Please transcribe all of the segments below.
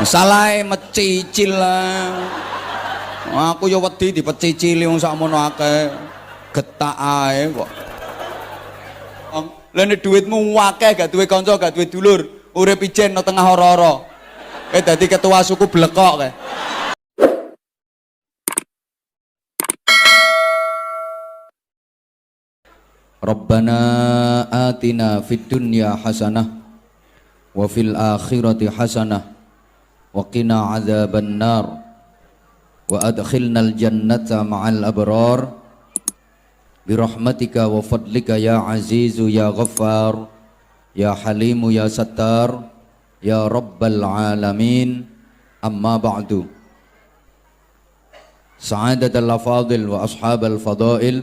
Salah mecicil lah. Aku ya wedi dipecicili wong sakmono akeh. Getak ae kok. Lah nek dhuwitmu akeh gak duwe kanca, gak duwe dulur, urip ijen nang tengah ora-ora. Dadi ketua suku blekok kae. Rabbana atina fid dunya hasanah wa fil akhirati hasanah wa qina adzaban nar wa adkhilnal jannata ma'al abrar birahmatika wa fadlika ya azizu ya ghaffar ya halimu ya sattar ya rabbal alamin. Amma ba'du. Sa'adatal afadil wa ashabal fadail,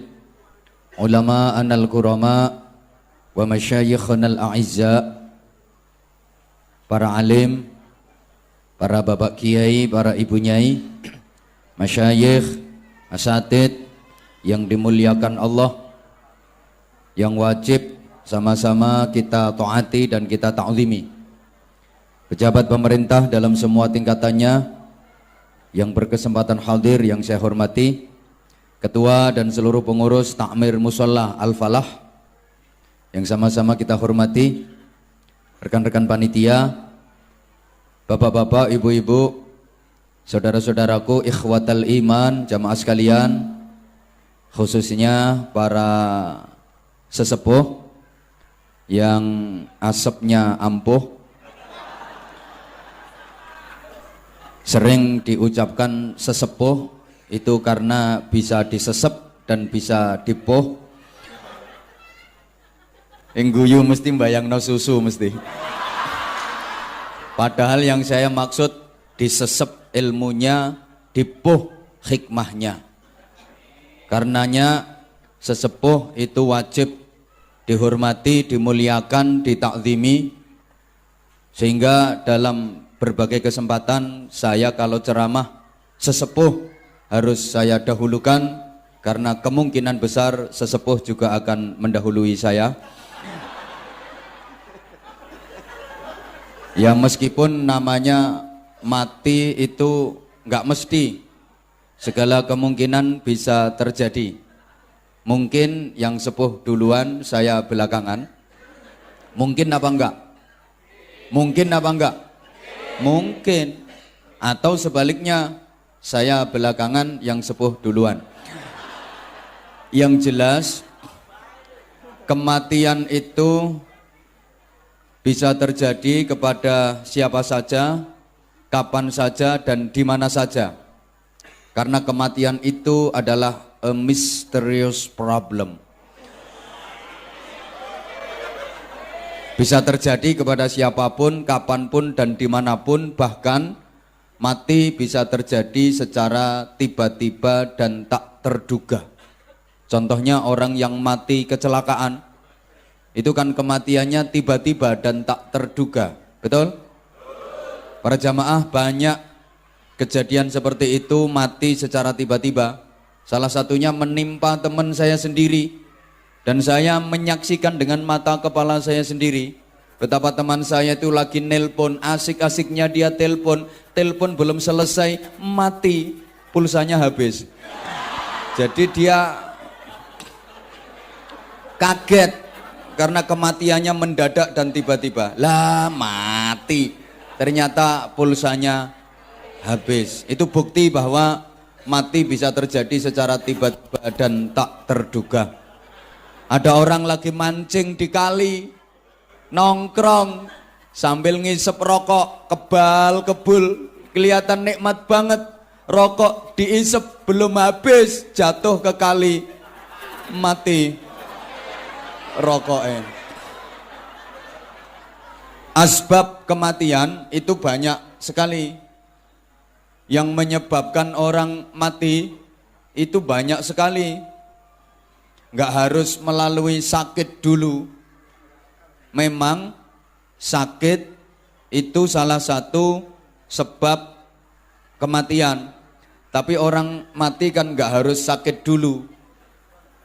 ulama'ana al-kurama wa masyayikhana al-a'izza, para alim, para bapak kiai, para ibu nyai, masyayikh, asatid yang dimuliakan Allah, yang wajib sama-sama kita taati dan kita ta'zimi. Pejabat pemerintah dalam semua tingkatannya yang berkesempatan hadir yang saya hormati, Ketua dan seluruh pengurus Takmir Musholla Al-Falah yang sama-sama kita hormati, rekan-rekan panitia, bapak-bapak, ibu-ibu, saudara-saudaraku, ikhwatal iman, jamaah sekalian, khususnya para sesepuh yang asapnya ampuh. Sering diucapkan sesepuh itu karena bisa disesep dan bisa dipoh. Engguyu mesti mbayangno susu mesti. Padahal yang saya maksud disesep ilmunya, dipoh hikmahnya. Karenanya sesepuh itu wajib dihormati, dimuliakan, ditakzimi, sehingga dalam berbagai kesempatan saya kalau ceramah sesepuh harus saya dahulukan karena kemungkinan besar sesepuh juga akan mendahului saya. Ya meskipun namanya mati itu nggak mesti, segala kemungkinan bisa terjadi. Mungkin yang sepuh duluan, saya belakangan. Mungkin apa enggak? Mungkin apa enggak? Mungkin. Atau sebaliknya, saya belakangan, yang sepuh duluan. Yang jelas, kematian itu bisa terjadi kepada siapa saja, kapan saja, dan di mana saja. Karena kematian itu adalah a mysterious problem. Bisa terjadi kepada siapapun, kapanpun, dan dimanapun. Bahkan mati bisa terjadi secara tiba-tiba dan tak terduga. Contohnya orang yang mati kecelakaan, itu kan kematiannya tiba-tiba dan tak terduga. Betul? Para jamaah, banyak kejadian seperti itu, mati secara tiba-tiba. Salah satunya menimpa teman saya sendiri, dan saya menyaksikan dengan mata kepala saya sendiri betapa teman saya itu lagi nelpon, asik-asiknya dia telepon belum selesai mati, pulsanya habis. Jadi dia kaget karena kematiannya mendadak dan tiba-tiba. Lah mati, ternyata pulsanya habis. Itu bukti bahwa mati bisa terjadi secara tiba-tiba dan tak terduga. Ada orang lagi mancing di kali, nongkrong sambil ngisep rokok, kebal-kebul, kelihatan nikmat banget. Rokok diisep belum habis, jatuh ke kali, mati rokoknya. Asbab kematian itu banyak sekali. Yang menyebabkan orang mati itu banyak sekali. Nggak harus melalui sakit dulu. Memang sakit itu salah satu sebab kematian. Tapi orang mati kan nggak harus sakit dulu.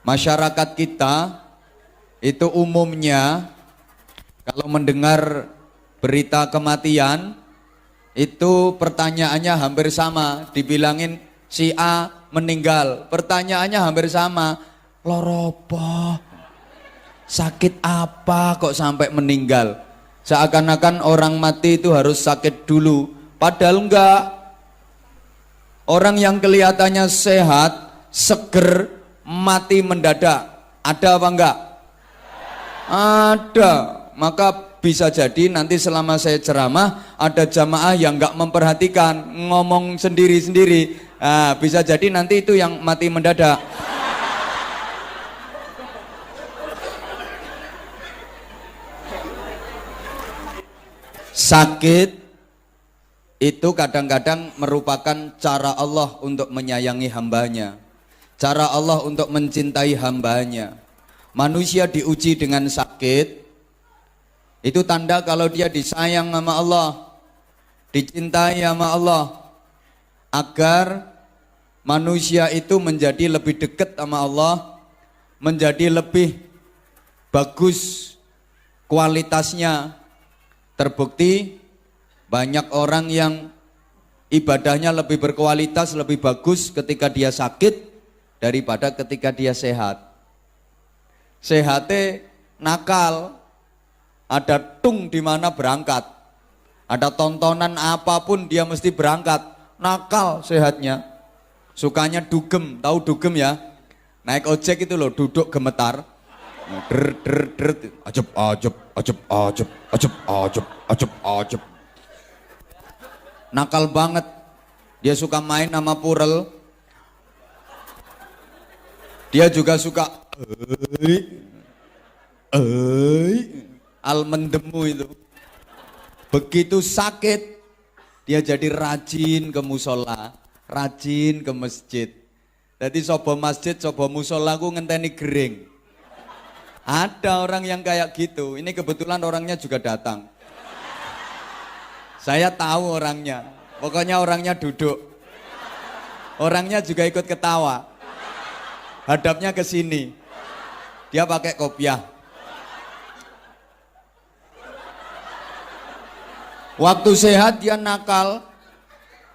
Masyarakat kita itu umumnya kalau mendengar berita kematian Itu pertanyaannya hampir sama, dibilangin si A meninggal, pertanyaannya hampir sama, loropo, sakit apa kok sampai meninggal? Seakan-akan orang mati itu harus sakit dulu, padahal enggak. Orang yang kelihatannya sehat, seger, mati mendadak, ada apa enggak? Ada. Maka bisa jadi nanti selama saya ceramah ada jamaah yang enggak memperhatikan, ngomong sendiri-sendiri. Nah, bisa jadi nanti itu yang mati mendadak. Sakit itu kadang-kadang merupakan cara Allah untuk menyayangi hambanya, cara Allah untuk mencintai hambanya. Manusia diuji dengan sakit, itu tanda kalau dia disayang sama Allah, dicintai sama Allah, agar manusia itu menjadi lebih dekat sama Allah, menjadi lebih bagus kualitasnya. Terbukti banyak orang yang ibadahnya lebih berkualitas, lebih bagus ketika dia sakit daripada ketika dia sehat. Sehatnya nakal, ada tung di mana berangkat, ada tontonan apapun dia mesti berangkat, nakal sehatnya. Sukanya dugem, tahu dugem ya? Naik ojek itu loh, duduk gemetar. Der der der, ajep ajep ajep ajep ajep ajep ajep ajep. Nakal banget. Dia suka main sama purel. Dia juga suka al mendemu itu. Begitu sakit dia jadi rajin ke musola, rajin ke masjid. Jadi sobo masjid, sobo musola ku ngenteni gering. Ada orang yang kayak gitu. Ini kebetulan orangnya juga datang. Saya tahu orangnya. Pokoknya orangnya duduk. Orangnya juga ikut ketawa. Hadapnya ke sini. Dia pakai kopiah. Waktu sehat dia nakal.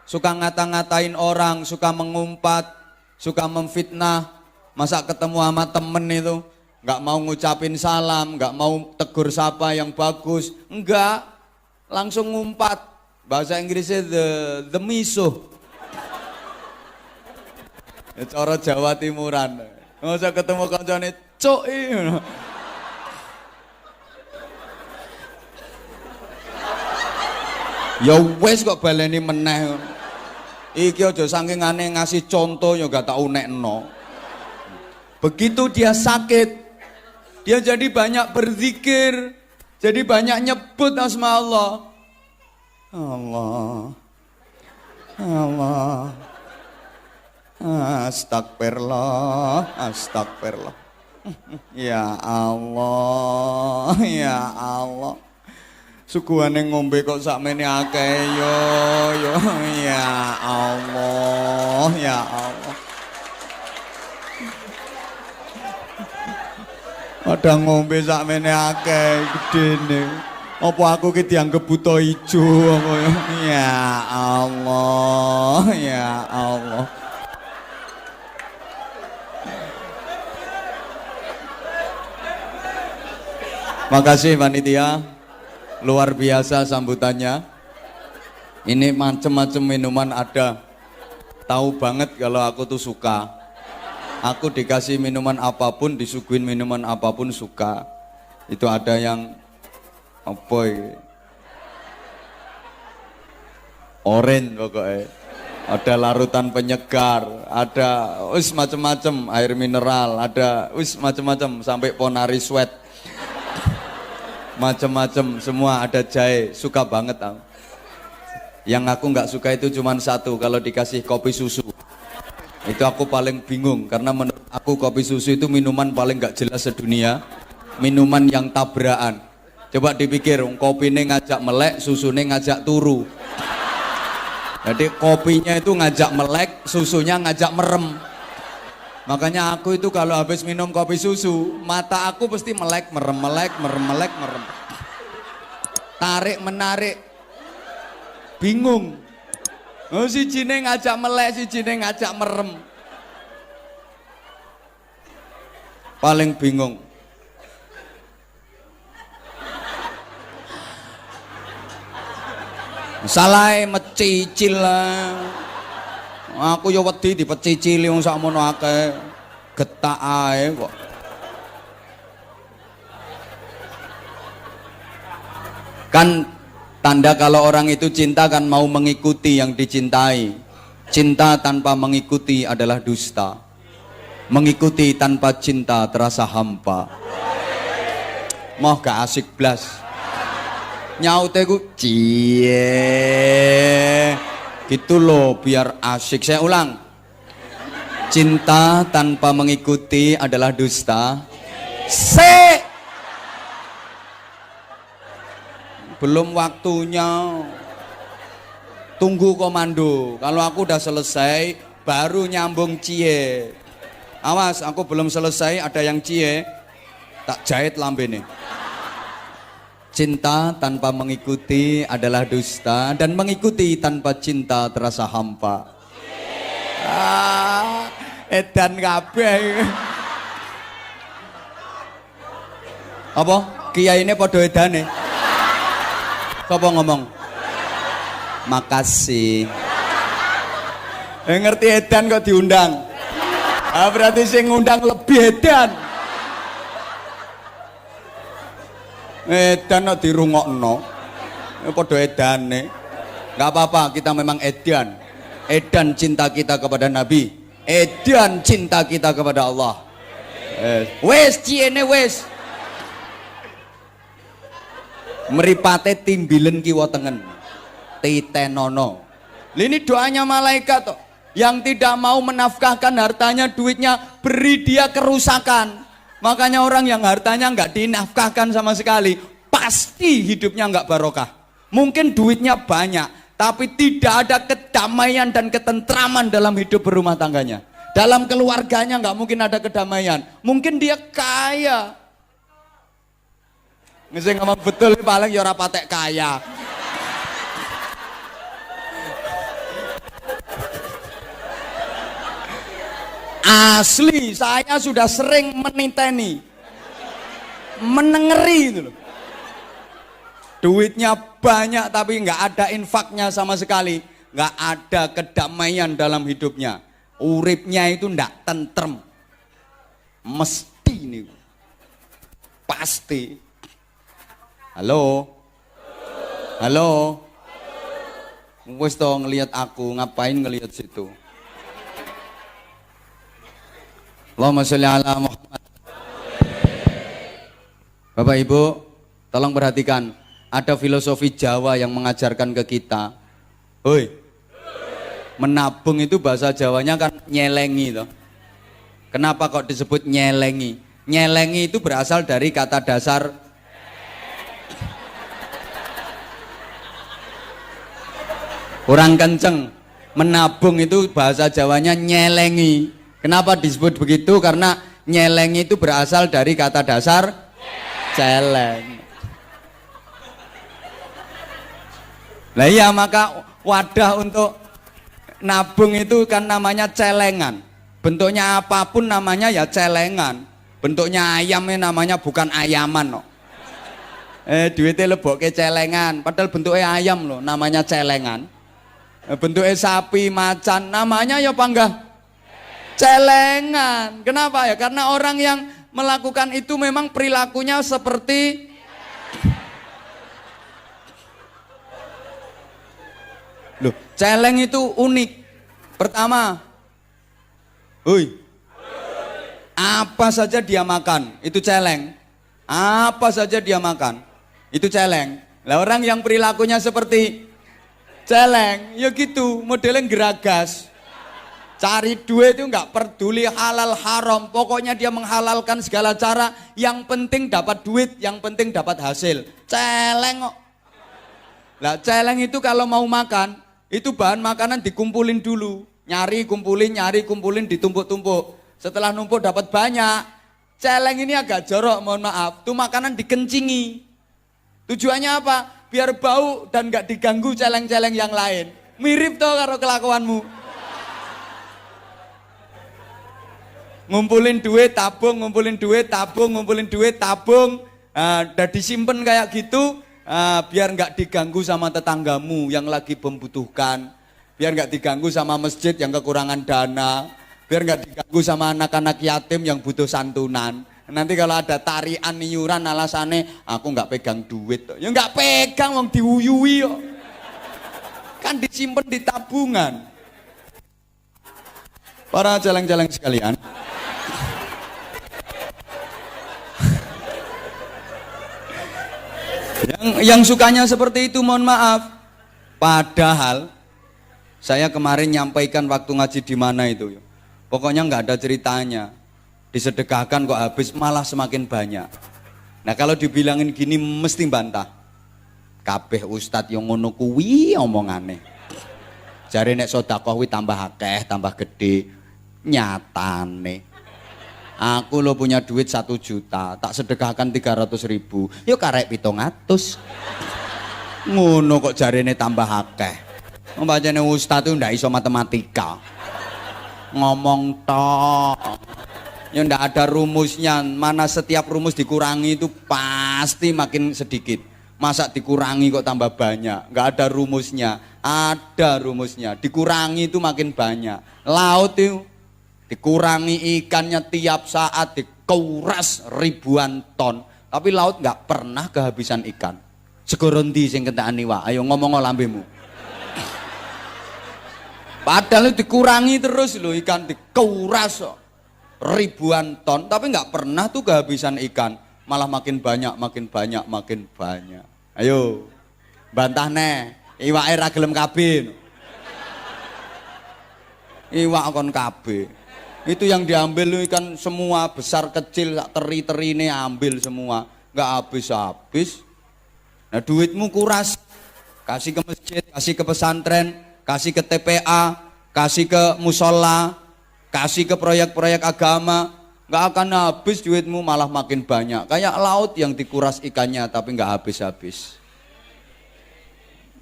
Suka ngata-ngatain orang, suka mengumpat, suka memfitnah. Masa ketemu sama temen itu nggak mau ngucapin salam, nggak mau tegur sapa yang bagus, enggak, langsung ngumpat. Bahasa Inggrisnya the misuh. Cara Jawa Timuran. Nggak usah ketemu kancane cuk. Ya wes kok baleni meneh. Iki aja saking aneh ngasih contoh ya gak tak unekno. Begitu dia sakit, dia jadi banyak berzikir, jadi banyak nyebut asma Allah. Allah, Allah, astagfirullah, astagfirullah. Ya Allah, ya Allah. Suguhane ngombe kok sakmene akeh yo, ya Allah, ya Allah. Ada ngombe sakmene akeh gedene. Apa aku ki dianggep buta ijo apa ya? Ya Allah, ya Allah. Makasih panitia. Luar biasa sambutannya. Ini macam-macam minuman ada. Tahu banget kalau aku tuh suka. Aku dikasih minuman apapun, disuguhin minuman apapun suka. Itu ada yang apa ya? Orange pokoknya. Ada larutan penyegar, ada wis macam-macam, air mineral, ada wis macam-macam sampai Ponari Sweat. Macam-macam semua, ada jahe, suka banget aku. Yang aku nggak suka itu cuma satu, kalau dikasih kopi susu. Itu aku paling bingung, karena menurut aku kopi susu itu minuman paling nggak jelas sedunia, minuman yang tabrakan. Coba dipikir, kopi ini ngajak melek, susu ini ngajak turu. Jadi kopinya itu ngajak melek, susunya ngajak merem. Makanya aku itu kalau habis minum kopi susu, mata aku pasti melek, merem, melek, merem, melek, merem. Tarik, menarik. Bingung. Oh, sijine ngajak melek, sijine ngajak merem. Paling bingung. Salah mecicil lah. Aku yo wedi dipecicili wong sakmono akeh. Getak ae kok. Kan tanda kalau orang itu cinta kan mau mengikuti yang dicintai. Cinta tanpa mengikuti adalah dusta. Mengikuti tanpa cinta terasa hampa. Mau gak asik blas. Nyaute ku cie. Gitu loh biar asik. Saya ulang. Cinta tanpa mengikuti adalah dusta. Belum waktunya. Tunggu komando. Kalau aku udah selesai baru nyambung cie. Awas, aku belum selesai ada yang cie. Tak jahit lambene. Cinta tanpa mengikuti adalah dusta, dan mengikuti tanpa cinta terasa hampa. Edan kabeh. Apa? Kiai ini podo edane. Sapa ngomong? Makasih. Ngerti edan kok diundang. Berarti sing ngundang lebih edan. Edan kok dirungokno. Padha edane. Enggak apa-apa, kita memang edan. Edan cinta kita kepada Nabi. Edan cinta kita kepada Allah. Wes ciene wes. Meripate timbilen kiwa tengen. Titenono. Ini doanya malaikat toh. Yang tidak mau menafkahkan hartanya, duitnya, beri dia kerusakan. Makanya orang yang hartanya nggak dinafkahkan sama sekali, pasti hidupnya nggak barokah. Mungkin duitnya banyak, tapi tidak ada kedamaian dan ketentraman dalam hidup berumah tangganya. Dalam keluarganya nggak mungkin ada kedamaian. Mungkin dia kaya. Ngeseng ngomong betul paling ya ora patek kaya. Asli, saya sudah sering meniteni, menengeri itu loh. Duitnya banyak tapi nggak ada infaknya sama sekali, nggak ada kedamaian dalam hidupnya. Uripnya itu ndak tentrem, mesti nih, pasti. Halo, halo, wes toh ngelihat aku, ngapain ngelihat situ? Allahumma sholli ala Muhammad. Bapak Ibu, tolong perhatikan. Ada filosofi Jawa yang mengajarkan ke kita. Hoi, menabung itu bahasa Jawanya kan nyelengi toh. Kenapa kok disebut nyelengi? Nyelengi itu berasal dari kata dasar kurang kenceng. Menabung itu bahasa Jawanya nyelengi. Kenapa disebut begitu? Karena nyelengi itu berasal dari kata dasar celeng. Nah iya, maka wadah untuk nabung itu kan namanya celengan. Bentuknya apapun namanya ya celengan. Bentuknya ayamnya namanya bukan ayaman loh. Duitnya lebokke celengan, padahal bentuknya ayam loh, namanya celengan. Bentuknya sapi, macan, namanya ya panggah celengan. Kenapa ya? Karena orang yang melakukan itu memang perilakunya seperti loh, celeng itu unik. Pertama, apa saja dia makan, itu celeng. Apa saja dia makan, itu celeng. Lah orang yang perilakunya seperti celeng, ya gitu, modelnya geragas. Cari duit itu nggak peduli halal haram, pokoknya dia menghalalkan segala cara, yang penting dapat duit, yang penting dapat hasil. Celeng kok. Lah celeng itu kalau mau makan, itu bahan makanan dikumpulin dulu, nyari kumpulin, ditumpuk-tumpuk. Setelah numpuk dapat banyak, celeng ini agak jorok, mohon maaf, tuh makanan dikencingi. Tujuannya apa? biar bau dan nggak diganggu celeng-celeng yang lain. Mirip toh karo kelakuanmu. Ngumpulin duit tabung, ngumpulin duit tabung, ngumpulin duit tabung, udah disimpan kayak gitu, biar nggak diganggu sama tetanggamu yang lagi membutuhkan, biar nggak diganggu sama masjid yang kekurangan dana, biar nggak diganggu sama anak-anak yatim yang butuh santunan. Nanti kalau ada tarian iuran alasannya aku nggak pegang duit, ya nggak pegang, wong diuyui yo, kan disimpan di tabungan. Para celeng-celeng sekalian. Yang sukanya seperti itu mohon maaf. Padahal saya kemarin nyampaikan waktu ngaji di mana itu, pokoknya nggak ada ceritanya. Disedekahkan kok habis, malah semakin banyak. Nah kalau dibilangin gini mesti bantah. Kabeh ustadz yang ngono kuwi omongane. Jare nek sedekah kuwi tambah akeh, tambah gede. Nyatane aku lo punya duit 1 juta, tak sedekahkan 300.000, yuk karek 700. Ngono kok jarene tambah akeh. Membacane ustaz itu ndak iso matematika. Ngomong tok. Ya ndak ada rumusnya, mana setiap rumus dikurangi itu pasti makin sedikit. Masa dikurangi kok tambah banyak? Nggak ada rumusnya. Ada rumusnya, dikurangi itu makin banyak. Laut itu dikurangi ikannya tiap saat, dikuras ribuan ton, tapi laut nggak pernah kehabisan ikan. Segorondi sing kentakane wae, ayo ngomong lambemu. Padahal dikurangi terus loh, ikan dikuras ribuan ton, tapi nggak pernah tuh kehabisan ikan, malah makin banyak, makin banyak, makin banyak. Ayo bantah neh, iwake ra gelem kabeh. Iwak kon kabeh. Itu yang diambil ikan semua, besar kecil, teri-teri ini ambil semua, nggak habis-habis. Nah duitmu kuras, kasih ke masjid, kasih ke pesantren, kasih ke TPA, kasih ke musola, kasih ke proyek-proyek agama, nggak akan habis duitmu, malah makin banyak. Kayak laut yang dikuras ikannya tapi nggak habis-habis.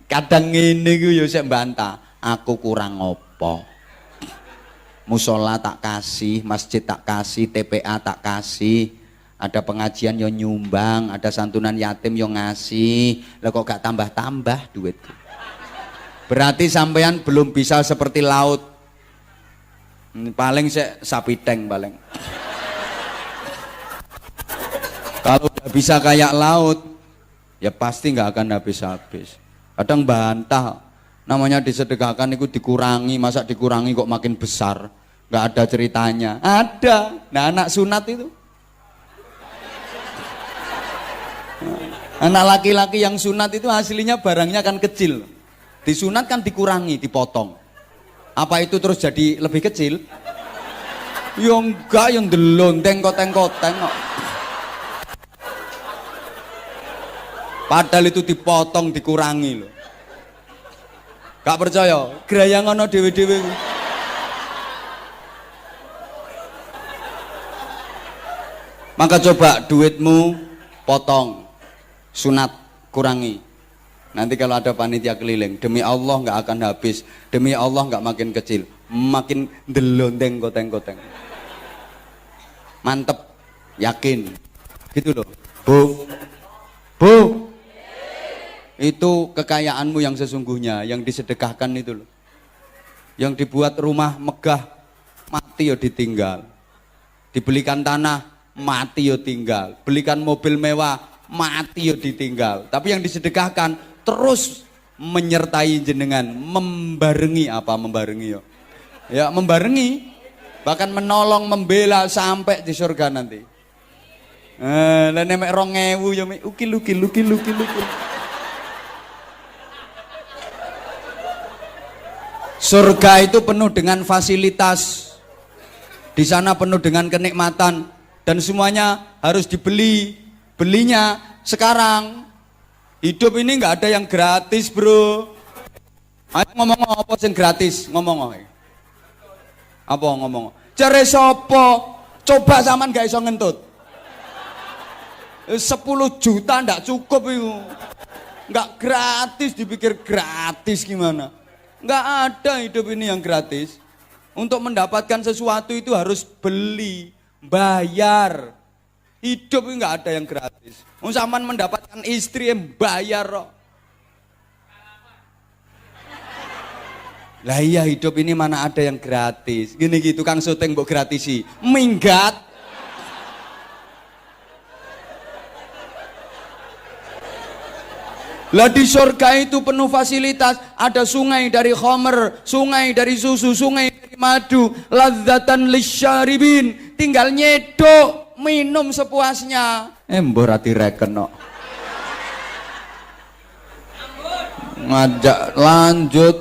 Kadang ini gue saya bantah, aku kurang opo. Musola tak kasih, masjid tak kasih, TPA tak kasih, ada pengajian yo nyumbang, ada santunan yatim yo ngasih, lah kok gak tambah-tambah duitku. Berarti sampean belum bisa seperti laut. Paling sapi tank paling. Kalau udah bisa kayak laut, ya pasti nggak akan habis-habis. Kadang bantah. Namanya disedekahkan itu dikurangi, masa dikurangi kok makin besar? Nggak ada ceritanya. Ada. Nah anak sunat itu, anak laki-laki yang sunat itu aslinya barangnya kan kecil. Disunat kan dikurangi, dipotong. Apa itu terus jadi lebih kecil? Ya enggak, yang delon tengkot-tengkoteng kok. Padahal itu dipotong, dikurangi loh. Gak percaya, geraya ngono dewe-dewe. Maka coba duitmu potong, sunat kurangi. Nanti kalau ada panitia keliling, demi Allah nggak akan habis, demi Allah nggak makin kecil, makin delondeng koteng-koteng. Mantep, yakin, gitu loh. Bu. Itu kekayaanmu yang sesungguhnya, yang disedekahkan itu loh. Yang dibuat rumah megah, mati yo ditinggal. Dibelikan tanah, mati yo tinggal. Belikan mobil mewah, mati yo ditinggal. Tapi yang disedekahkan terus menyertai jenengan, membarengi apa membarengi yo. Ya membarengi, bahkan menolong, membela sampai di surga nanti. Lah nek 2000 yo ukil. Surga itu penuh dengan fasilitas, di sana penuh dengan kenikmatan, dan semuanya harus dibeli. Belinya sekarang, hidup ini nggak ada yang gratis bro. Ayo ngomong apa yang gratis, ngomong apa ngomong. Jare sopo, coba zaman gak iso ngentut. 10 juta ndak cukup itu. Nggak gratis, dipikir gratis gimana? Nggak ada hidup ini yang gratis. Untuk mendapatkan sesuatu itu harus beli, bayar. Hidup ini nggak ada yang gratis. Sampean mendapatkan istri yang bayar kok. Lah iya, hidup ini mana ada yang gratis. Gini gitu, Kang syuting mbok gratisi. Minggat. Lah di surga itu penuh fasilitas, ada sungai dari khamr, sungai dari susu, sungai dari madu, ladzatan lisyaribin, tinggal nyedok, minum sepuasnya. Mbok ra direken kok. Ngajak lanjut,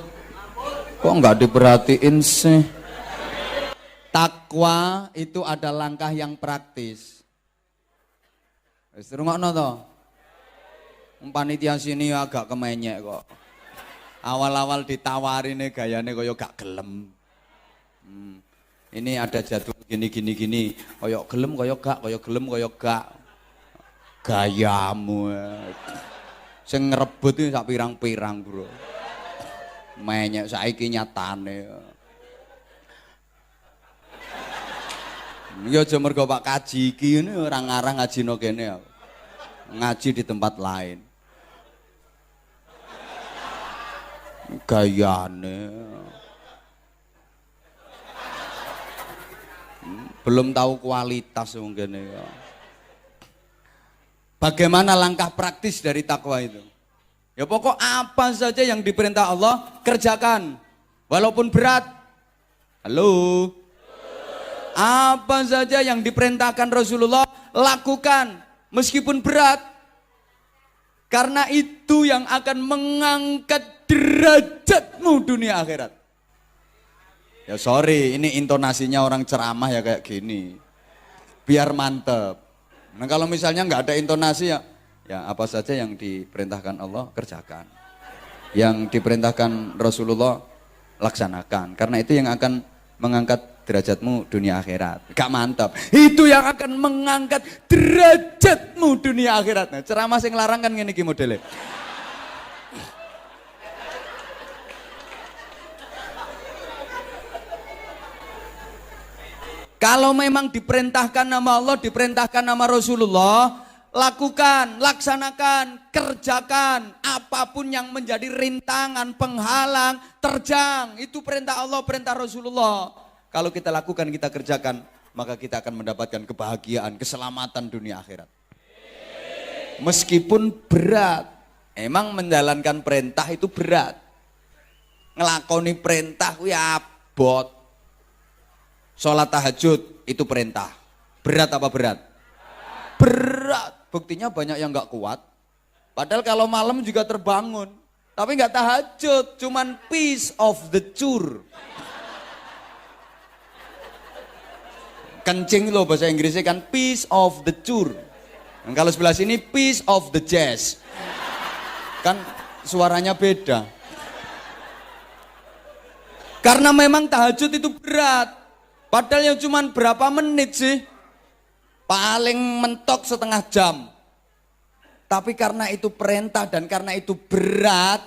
kok nggak diperhatiin sih? Takwa itu ada langkah yang praktis. Wis rungokno to? Panitia sini agak kemenyek kok. Awal-awal ditawarin gayane kaya gak gelem. Ini ada jadwal gini. Kaya gelem kaya gak, kaya gelem kaya gak. Gayamu. Sing ngrebut iki sak pirang-pirang, Bro. Menyek saiki nyatane. Ya aja mergo Pak Kaji iki ngene ora ngarang ngajino kene. Ngaji di tempat lain. Gayane belum tahu kualitas mungkin ya. Bagaimana langkah praktis dari takwa itu? Ya pokok apa saja yang diperintah Allah kerjakan walaupun berat. Halo. Apa saja yang diperintahkan Rasulullah lakukan meskipun berat. Karena itu yang akan mengangkat derajatmu dunia akhirat. Ya sorry, ini intonasinya orang ceramah ya kayak gini. Biar mantep. Nah kalau misalnya nggak ada intonasi ya apa saja yang diperintahkan Allah kerjakan. Yang diperintahkan Rasulullah laksanakan. Karena itu yang akan mengangkat derajatmu dunia akhirat. Gak mantap. Itu yang akan mengangkat derajatmu dunia akhirat. Nah, ceramah sing larang kan ngene iki modele. Kalau memang diperintahkan nama Allah, diperintahkan nama Rasulullah, lakukan, laksanakan, kerjakan apapun yang menjadi rintangan, penghalang, terjang. Itu perintah Allah, perintah Rasulullah. Kalau kita lakukan, kita kerjakan, maka kita akan mendapatkan kebahagiaan, keselamatan dunia akhirat. Meskipun berat, emang menjalankan perintah itu berat. Ngelakoni perintah kuwi abot. Sholat tahajud itu perintah. Berat apa berat? Berat. Buktinya banyak yang nggak kuat. Padahal kalau malam juga terbangun. Tapi nggak tahajud, cuman piece of the chur. Kencing loh bahasa Inggrisnya kan piece of the chur. Dan kalau sebelah sini piece of the jazz. Kan suaranya beda. Karena memang tahajud itu berat. Padahal yang cuma berapa menit sih? Paling mentok setengah jam. Tapi karena itu perintah dan karena itu berat,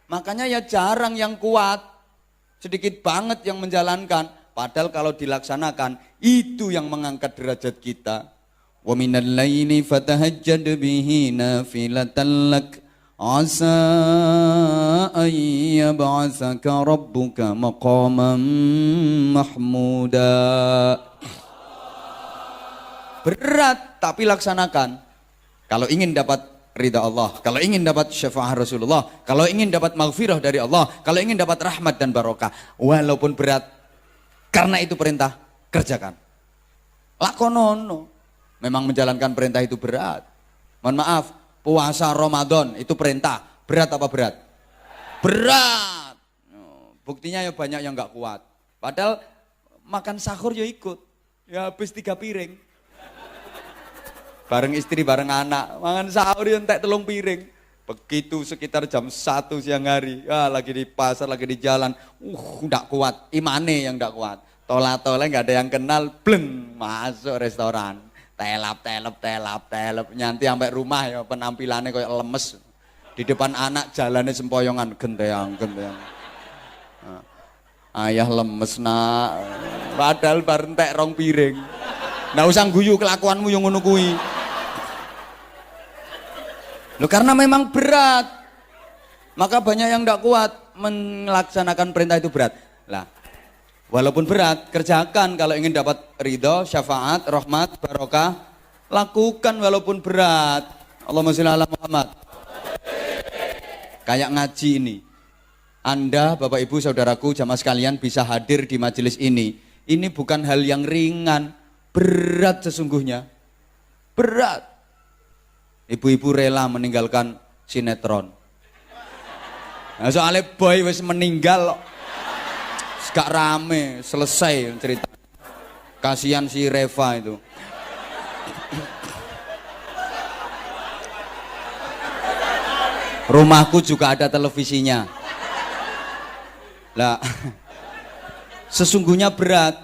makanya ya jarang yang kuat. Sedikit banget yang menjalankan. Padahal kalau dilaksanakan, itu yang mengangkat derajat kita. Wa minal laili fatahajjad bihi nafilatan lak asa ay yab'atsaka rabbuka maqaman mahmuda. Berat tapi laksanakan. Kalau ingin dapat ridha Allah, kalau ingin dapat syafaat Rasulullah, kalau ingin dapat maghfirah dari Allah, kalau ingin dapat rahmat dan barokah, walaupun berat, karena itu perintah, kerjakan. Lakonono. Memang menjalankan perintah itu berat. Mohon maaf, puasa Ramadan itu perintah. Berat apa berat? Berat. Buktinya ya banyak yang nggak kuat. Padahal makan sahur ya ikut. Ya habis 3 piring. Bareng istri, bareng anak. Makan sahur ya entek 3 piring. Begitu sekitar jam 1 siang hari. Ya lagi di pasar, lagi di jalan. Nggak kuat. Imane yang nggak kuat. Tola-tola nggak ada yang kenal. Bleng. Masuk restoran. Telap. Nyanti sampai rumah ya penampilannya kayak lemes. Di depan anak jalannya sempoyongan genteyang. Nah, ayah lemes nak. Padahal bar entek 2 piring. Nggak usah guyu kelakuanmu yang ngono kuwi. Loh karena memang berat. Maka banyak yang tidak kuat melaksanakan perintah itu berat. Lah, walaupun berat, kerjakan kalau ingin dapat ridho, syafaat, rahmat, barokah, lakukan walaupun berat. Allahumma sholli ala Muhammad. Kayak ngaji ini. Anda, Bapak Ibu, Saudaraku, jamaah sekalian bisa hadir di majelis ini. Ini bukan hal yang ringan, berat sesungguhnya. Berat. Ibu-ibu rela meninggalkan sinetron. Nah, soalnya boy wis meninggal loh. Gak rame, selesai cerita. Kasihan si Reva itu. Rumahku juga ada televisinya. Lah, sesungguhnya berat.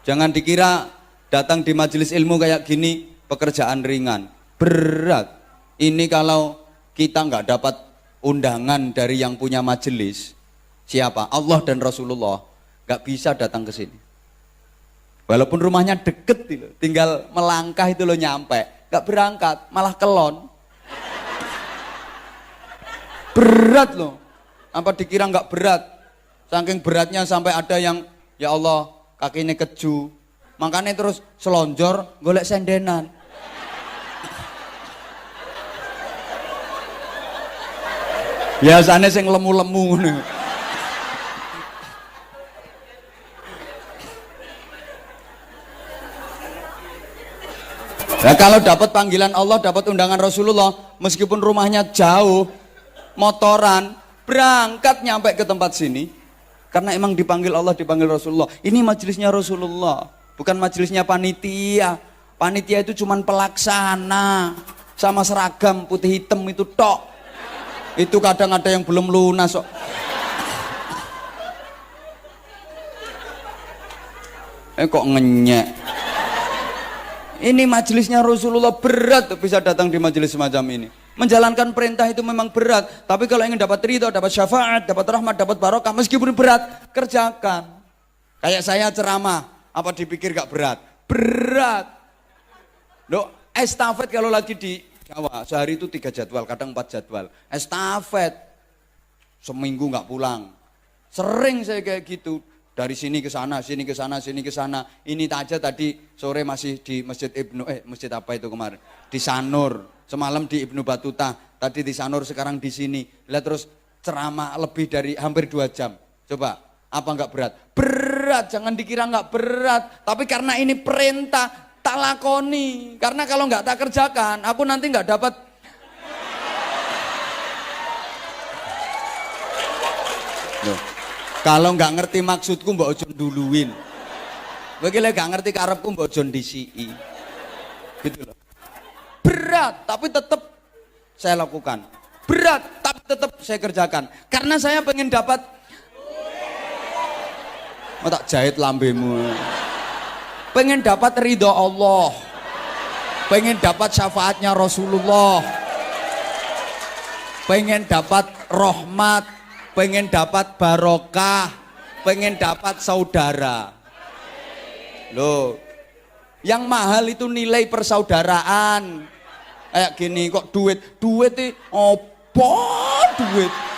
Jangan dikira datang di majelis ilmu kayak gini pekerjaan ringan. Berat. Ini kalau kita nggak dapat undangan dari yang punya majelis, siapa? Allah dan Rasulullah, nggak bisa datang ke sini. Walaupun rumahnya deket, tinggal melangkah itu lo nyampe, nggak berangkat, malah kelon. Berat loh. Apa dikira nggak berat? Saking beratnya sampai ada yang ya Allah kakinya keju, makanya terus selonjor golek sendenan. Biasanya sing lemu-lemu nih. Nah, kalau dapat panggilan Allah, dapat undangan Rasulullah, meskipun rumahnya jauh, motoran, berangkat nyampe ke tempat sini, karena emang dipanggil Allah, dipanggil Rasulullah. Ini majelisnya Rasulullah, bukan majelisnya panitia. Panitia itu cuman pelaksana, sama seragam putih hitam itu tok. Itu kadang ada yang belum lunas kok. Kok ngenyek. Ini majelisnya Rasulullah, berat bisa datang di majelis semacam ini. Menjalankan perintah itu memang berat, tapi kalau ingin dapat ridho, dapat syafaat, dapat rahmat, dapat barokah, meskipun berat, kerjakan. Kayak saya ceramah, apa dipikir gak berat? Berat. Loh, estafet kalau lagi di Jawa, sehari itu 3 jadwal, kadang 4 jadwal. Estafet, seminggu nggak pulang. Sering saya kayak gitu, dari sini ke sana, sini ke sana, sini ke sana. Ini aja tadi sore masih di masjid masjid apa itu kemarin? Di Sanur, semalam di Ibnu Batuta, tadi di Sanur, sekarang di sini. Lihat terus ceramah lebih dari hampir 2 jam. Coba, apa nggak berat? Berat, jangan dikira nggak berat. Tapi karena ini perintah, tak lakoni, karena kalau nggak tak kerjakan, aku nanti nggak dapat. Loh, kalau nggak ngerti maksudku mbak ojo duluin. Bagaimana nggak ngerti karepku mbak ojo disii. Gitu loh. Berat, tapi tetap saya lakukan. Berat, tapi tetap saya kerjakan. Karena saya pengen dapat. Mau tak jahit lambemu. Pengen dapat ridho Allah, pengen dapat syafaatnya Rasulullah, pengen dapat rahmat, pengen dapat barokah, pengen dapat saudara. Loh, yang mahal itu nilai persaudaraan. Kayak gini kok duit itu opo duit.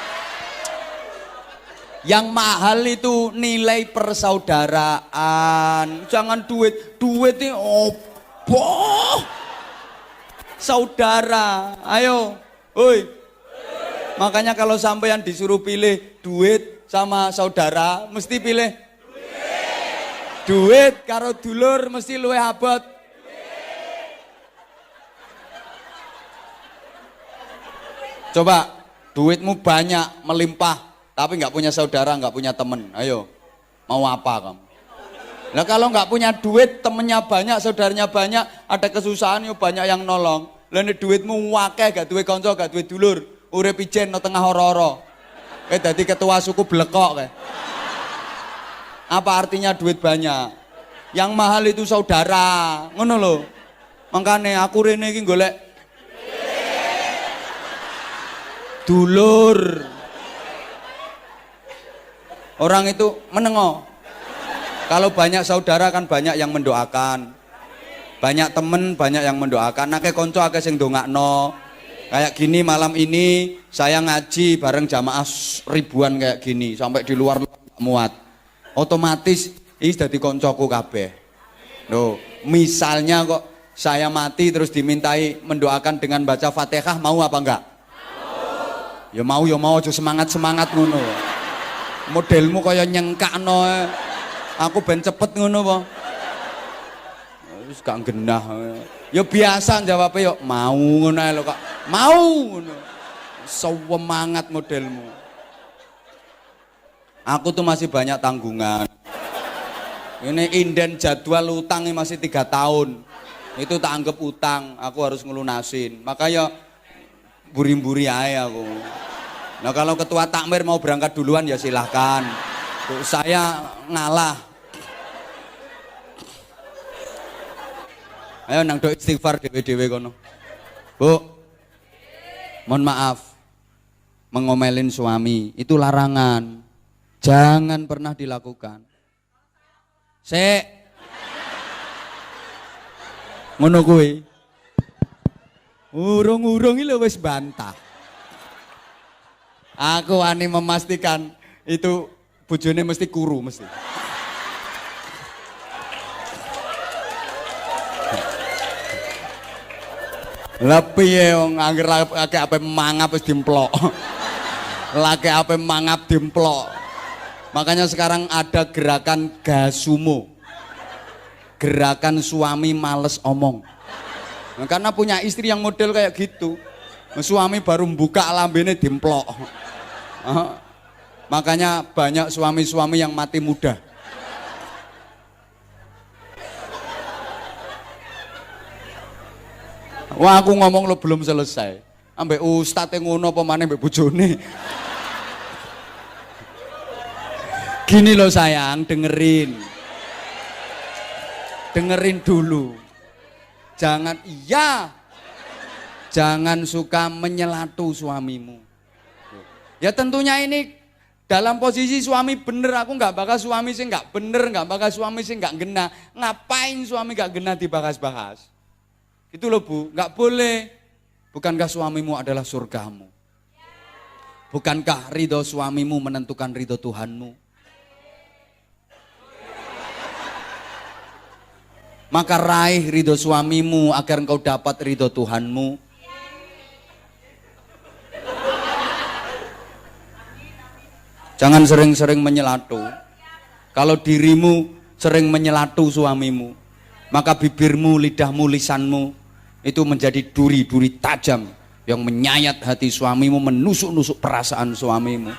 Yang mahal itu nilai persaudaraan. Jangan duit ini opo. Saudara, ayo. Oi. Makanya kalau sampean disuruh pilih duit sama saudara, mesti pilih duit karo dulur mesti luwih abot. Coba duitmu banyak, melimpah, tapi nggak punya saudara, nggak punya temen, ayo mau apa kamu? Nah kalau nggak punya duit, temennya banyak, saudaranya banyak, ada kesusahan, yuk banyak yang nolong. Lalu duitmu wakeh, gak duit konco, gak duit dulur, urip ijen no tengah horo-horo. Dadi ketua suku blekok kayak. Apa artinya duit banyak? Yang mahal itu saudara, ngono loh. Makanya aku rene iki golek Dulur. Orang itu menengok. Kalau banyak saudara kan banyak yang mendoakan. Banyak temen banyak yang mendoakan. Nake konco akeh sing ndongakno. Kayak gini malam ini saya ngaji bareng jamaah ribuan kayak gini sampai di luar muat. Otomatis ini dadi koncoku kabeh. Loh, misalnya kok saya mati terus dimintai mendoakan dengan baca Fatihah, mau apa enggak? Mau. Ya mau aja semangat-semangat ngono. Modelmu kaya nyengkakno. Aku ben cepet ngono apa? Wis gak genah. Ya biasa jawabnya yo mau ngono ae lho kok. Mau ngono. Semangat modelmu. Aku tuh masih banyak tanggungan. Ini inden jadwal utang masih 3 tahun. Itu tak anggap utang, aku harus ngelunasin. Makanya buri-buri aja aku. Nah kalau ketua takmir mau berangkat duluan ya silahkan. Tuh, saya ngalah. Ayo nang do istighfar dewe-dewe kono. Bu, mohon maaf, mengomelin suami itu larangan. Jangan pernah dilakukan. Ngono kuwi. Urung-urung iki lho wis bantah. Aku wani memastikan itu bojone mesti kuru mesti. Lah piye wong angger akeh ape mangap wis dimplok. Laki ape mangap dimplok. Makanya sekarang ada gerakan gasumo. Gerakan suami males omong. Nah, karena punya istri yang model kayak gitu. Suami baru buka lambene dimplok. Makanya banyak suami-suami yang mati muda. Wah aku ngomong lo belum selesai. Ambek ustadz yang ngono apa maneh ambek bojone. Gini loh sayang, dengerin. Dengerin dulu. Jangan jangan suka menyelatu suamimu. Ya tentunya ini dalam posisi suami bener, aku nggak bakal suami sih nggak bener, nggak bakal suami sih nggak genah. Ngapain suami nggak genah dibahas-bahas? Itu loh Bu, nggak boleh. Bukankah suamimu adalah surgamu? Bukankah ridho suamimu menentukan ridho Tuhanmu? Maka raih ridho suamimu agar engkau dapat ridho Tuhanmu. Jangan sering-sering menyelatu. Kalau dirimu sering menyelatu suamimu, maka bibirmu, lidahmu, lisanmu itu menjadi duri-duri tajam yang menyayat hati suamimu, menusuk-nusuk perasaan suamimu.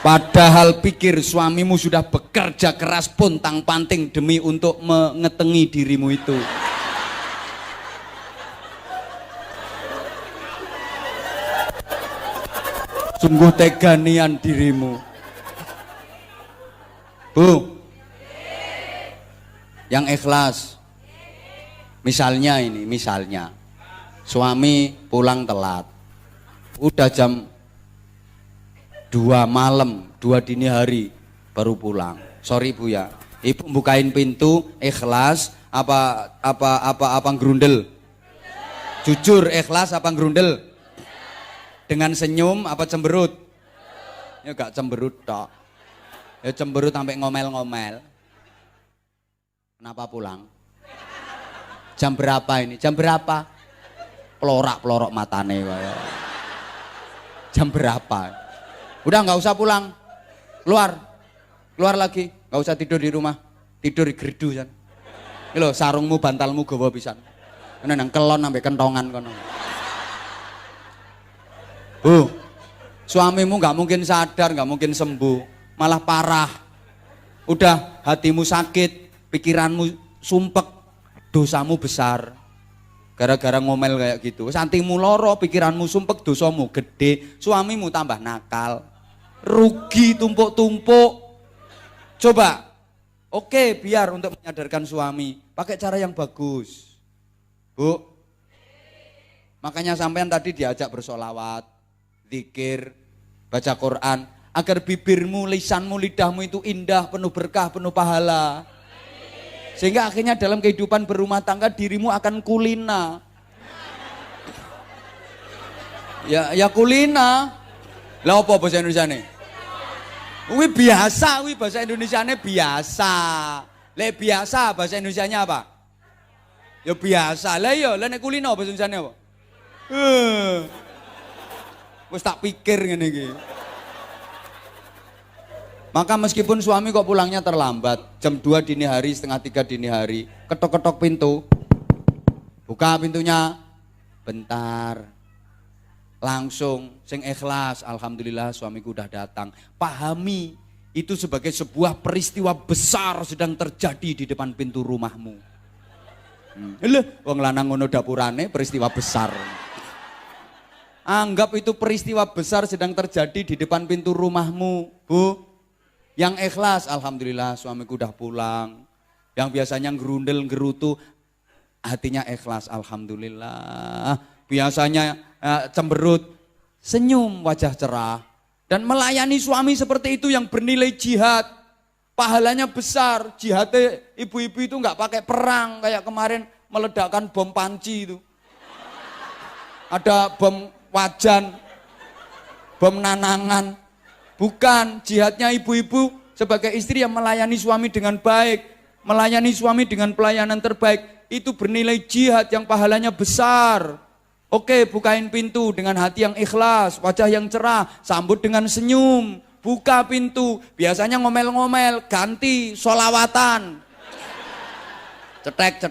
Padahal pikir suamimu sudah bekerja keras pontang-panting demi untuk mengetengi dirimu itu. Sungguh tega nian dirimu. Bu, yang ikhlas. Misalnya suami pulang telat. Udah jam 2 malam, 2 dini hari baru pulang. Sorry Bu ya. Ibu bukain pintu ikhlas apa ngerundel? Jujur ikhlas apa ngerundel? Dengan senyum apa cemberut? Ya gak cemberut tok. Ya cemberut sampai ngomel-ngomel. Kenapa pulang? Jam berapa ini? Jam berapa? Pelorak-pelorok matane kaya. Jam berapa? Udah nggak usah pulang. Keluar lagi. Nggak usah tidur di rumah. Tidur di gerdu kan. Ini loh sarungmu, bantalmu gawa pisan. Ini nang kelon sampai kentongan kono. Bu, suamimu nggak mungkin sadar, nggak mungkin sembuh, malah parah. Udah hatimu sakit, pikiranmu sumpek. Dosamu besar gara-gara ngomel kayak gitu. Santimu loro, pikiranmu sumpek, dosamu gede, suamimu tambah nakal, rugi tumpuk-tumpuk. Coba, oke, biar untuk menyadarkan suami pakai cara yang bagus. Bu, Makanya sampean tadi diajak bersolawat, zikir, baca Quran, agar bibirmu, lisanmu, lidahmu itu indah, penuh berkah, penuh pahala. Sehingga akhirnya dalam kehidupan berumah tangga dirimu akan kulina. Ya kulina. Lah apa bahasa Indonesiane? Wi biasa, wi bahasa Indonesiane biasa. Le biasa bahasa Indonesianya apa? Ya biasa. Lah iya, lah nek kulina bahasa Indonesiane apa? Wis tak pikir ngene iki. Maka meskipun suami kok pulangnya terlambat, jam 2 dini hari, setengah 3 dini hari, ketok-ketok pintu, buka pintunya, bentar, langsung, sing ikhlas, alhamdulillah suamiku udah datang. Pahami, itu sebagai sebuah peristiwa besar sedang terjadi di depan pintu rumahmu. Wong lanang ngono dapurane peristiwa besar. Anggap itu peristiwa besar sedang terjadi di depan pintu rumahmu, Bu. Yang ikhlas, alhamdulillah suamiku udah pulang. Yang biasanya gerundel gerutu, hatinya ikhlas, alhamdulillah. Biasanya cemberut, senyum, wajah cerah. Dan melayani suami seperti itu yang bernilai jihad. Pahalanya besar. Jihadnya ibu-ibu itu nggak pakai perang kayak kemarin meledakkan bom panci itu. Ada bom wajan, bom nanangan. Bukan, jihadnya ibu-ibu sebagai istri yang melayani suami dengan baik, melayani suami dengan pelayanan terbaik, itu bernilai jihad yang pahalanya besar. Oke, bukain pintu dengan hati yang ikhlas, wajah yang cerah, sambut dengan senyum, buka pintu, biasanya ngomel-ngomel, ganti sholawatan. Cetek,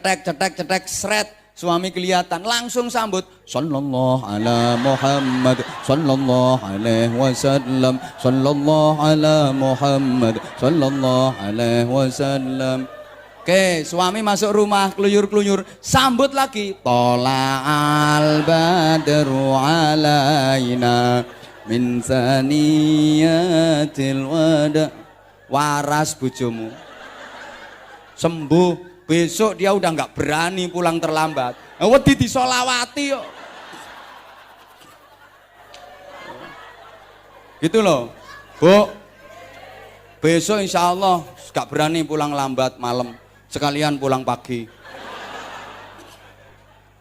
sret. Suami kelihatan, langsung sambut. Sallallahu ala Muhammad, sallallahu alaihi wasallam, sallallahu ala Muhammad, sallallahu alaihi wasallam. Oke, suami masuk rumah, keluyur-keluyur, sambut lagi. Tola'al badru alaina min saniyatil wada. Waras bojomu. Sembuh. Besok dia udah nggak berani pulang terlambat. Wedi disolawati kok. Gitu loh. Bu, besok insya Allah nggak berani pulang lambat malam. Sekalian pulang pagi.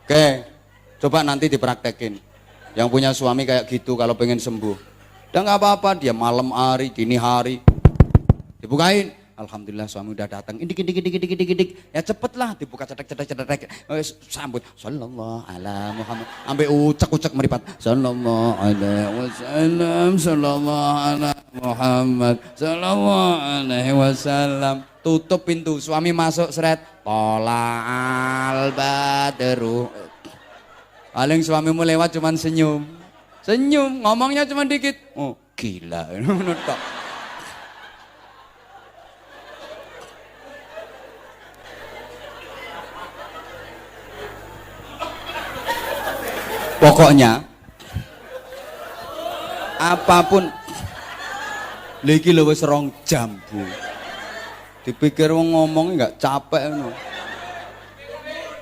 Oke, coba nanti dipraktekin. Yang punya suami kayak gitu kalau pengen sembuh. Udah nggak apa-apa, dia malam hari, dini hari. Dibukain. Alhamdulillah suami udah datang. Indik. Ya cepetlah dibuka cetek. Sambut. Sallallahu ala Muhammad. Ambil ucek meripat. Sallallahu alaihi wasallam. Sallallahu ala Muhammad. Sallallahu alaihi wasallam. Tutup pintu. Suami masuk seret. Tola'al badru. Paling suamimu lewat cuman senyum. Ngomongnya cuman dikit. Oh gila. Nutup. Pokoknya apapun lagi lho wis 2 jam, Bu. Dipikir wong ngomong enggak capek ngono.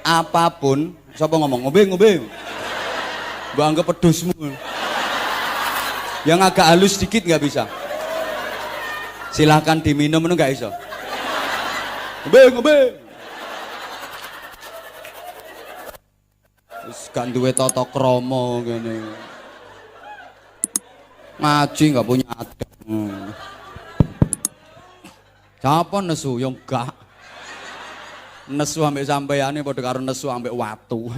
Apapun, sapa ngomong ngombe. Mbok anggap pedusmu. Yang agak halus sedikit enggak bisa. Silahkan diminum itu enggak iso. Ngombe. Wis gak duwe tata krama ngene. Ngaji gak punya adab. Siapa nesu yang gak? Nesu ambek sampeyane padha karo nesu ambek watu.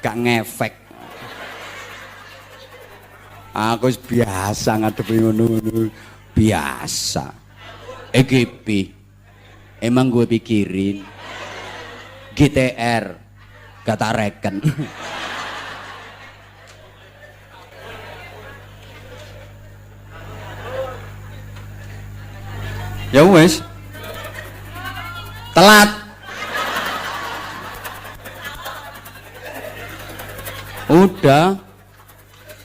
Gak ngefek. Aku wis biasa ngadepi ngono-ngono. Biasa. Iki emang gue pikirin. GTR kata reken. Ya wes telat udah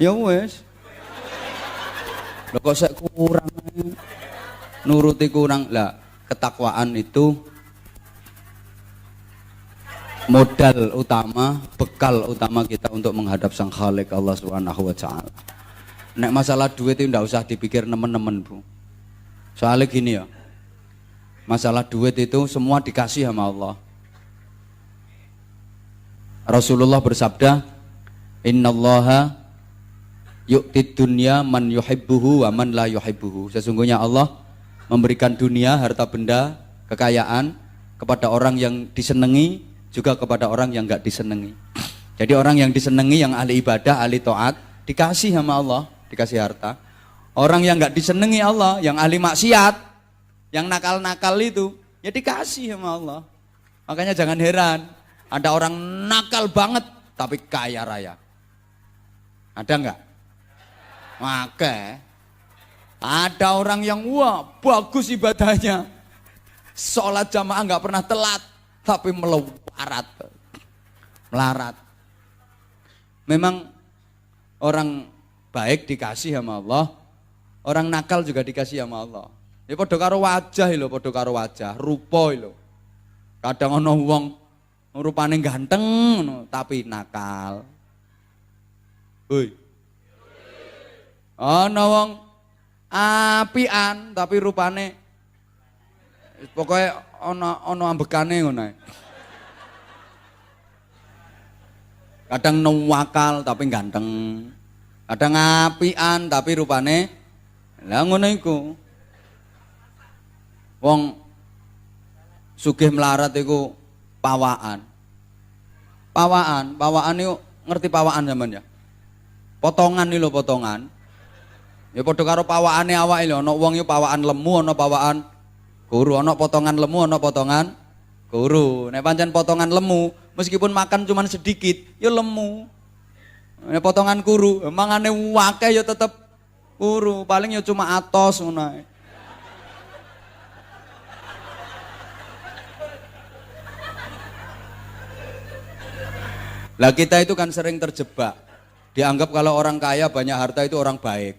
ya wes lo kok saya kurang nuruti kurang lah. Ketakwaan itu modal utama, bekal utama kita untuk menghadap Sang Khalik Allah Subhanahu wa taala. Nek masalah duit itu ndak usah dipikir nemen-nemen, Bu. Soalnya gini ya. Masalah duit itu semua dikasih sama Allah. Rasulullah bersabda, "Innallaha yu'tid dunya man yuhibbuhu wa man la yuhibbuhu." Sesungguhnya Allah memberikan dunia, harta benda, kekayaan kepada orang yang disenangi, juga kepada orang yang enggak disenangi. Jadi orang yang disenangi, yang ahli ibadah, ahli taat, dikasih sama Allah, dikasih harta. Orang yang enggak disenangi Allah, yang ahli maksiat, yang nakal-nakal itu, ya dikasih sama Allah. Makanya jangan heran, ada orang nakal banget tapi kaya raya. Ada enggak? Maka ada orang yang wah bagus ibadahnya, sholat jamaah enggak pernah telat, tapi melarat. Memang orang baik dikasih sama Allah, orang nakal juga dikasih sama Allah. Ya padha karo wajah lho, padha karo wajah, rupa lho. Kadang ana wong rupane ganteng tapi nakal. Hoi. Ana wong apian tapi rupane pokoknya ana ambekane ngono ae. Kadang nuwakal tapi ganteng. Kadang apian tapi rupane lah ngono iku. Wong sugih melarat iku pawaan. Pawaan itu ngerti pawaan sampean ya? Potongan iki lho, potongan. Ya padha karo pawakane awake lho, ana wong iku pawaan lemu, ana pawaan guru, ana potongan lemu, ana potongan guru. Nek pancen potongan lemu, meskipun makan cuman sedikit, ya lemu. Nek potongan guru, mangane akeh ya tetep guru, paling ya cuma atos ngono ae. Lah kita itu kan sering terjebak. Dianggap kalau orang kaya banyak harta itu orang baik.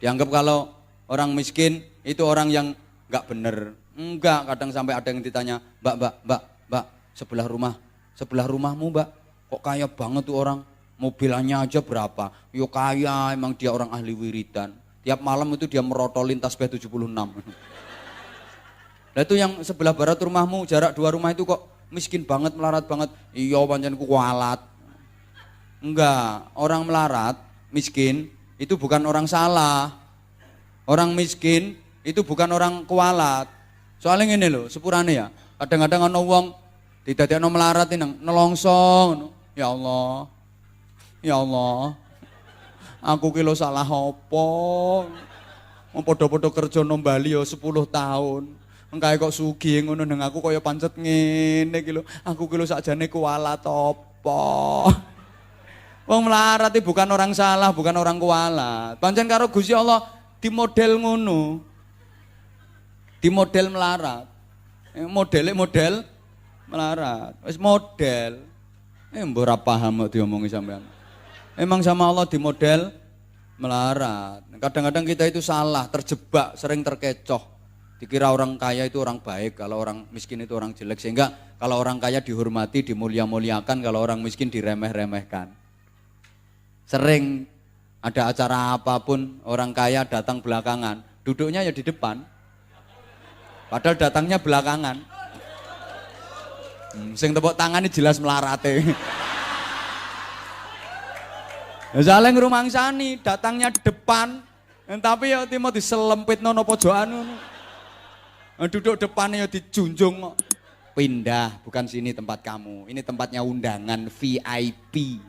Dianggap kalau orang miskin itu orang yang enggak bener. Enggak, kadang sampai ada yang ditanya, "Mbak, sebelah rumahmu, Mbak, kok kaya banget tuh orang? Mobilannya aja berapa?" Yo kaya, emang dia orang ahli wiridan. Tiap malam itu dia merotolin tasbih 76. Lah itu yang sebelah barat rumahmu, jarak 2 rumah itu kok miskin banget, melarat banget. Iya, pancen kualat. Enggak, orang melarat, miskin, itu bukan orang salah. Orang miskin, itu bukan orang kualat. Soalnya ini loh, sepurane ya, kadang-kadang ada wong didadekno melarat ini, nelongso. Ya Allah, aku kilo salah apa? Mau podo-podo kerja nang Bali ya 10 tahun. Engkae kok sugih ngono nang aku kaya pancet ngene iki lho. Aku ki lho sakjane kualat apa. Wong melarat iki bukan orang salah, bukan orang kualat. Pancen karo Gusti Allah di model ngono. Di model melarat. Model melarat. Wis model. Mbok ora paham kok diomongi sampean. Emang sama Allah di model melarat. Kadang-kadang kita itu salah, terjebak, sering terkecoh. Dikira orang kaya itu orang baik, kalau orang miskin itu orang jelek. Sehingga kalau orang kaya dihormati, dimulia-muliakan, kalau orang miskin diremeh-remehkan. Sering ada acara apapun, orang kaya datang belakangan, duduknya ya di depan. Padahal datangnya belakangan. Sing tepuk tangan ini jelas melarate. Soalnya ngrumangsani, datangnya di depan, tapi ya mau diselempit nono pojokan. Duduk depannya dijunjung. Pindah, bukan sini tempat kamu. Ini tempatnya undangan VIP.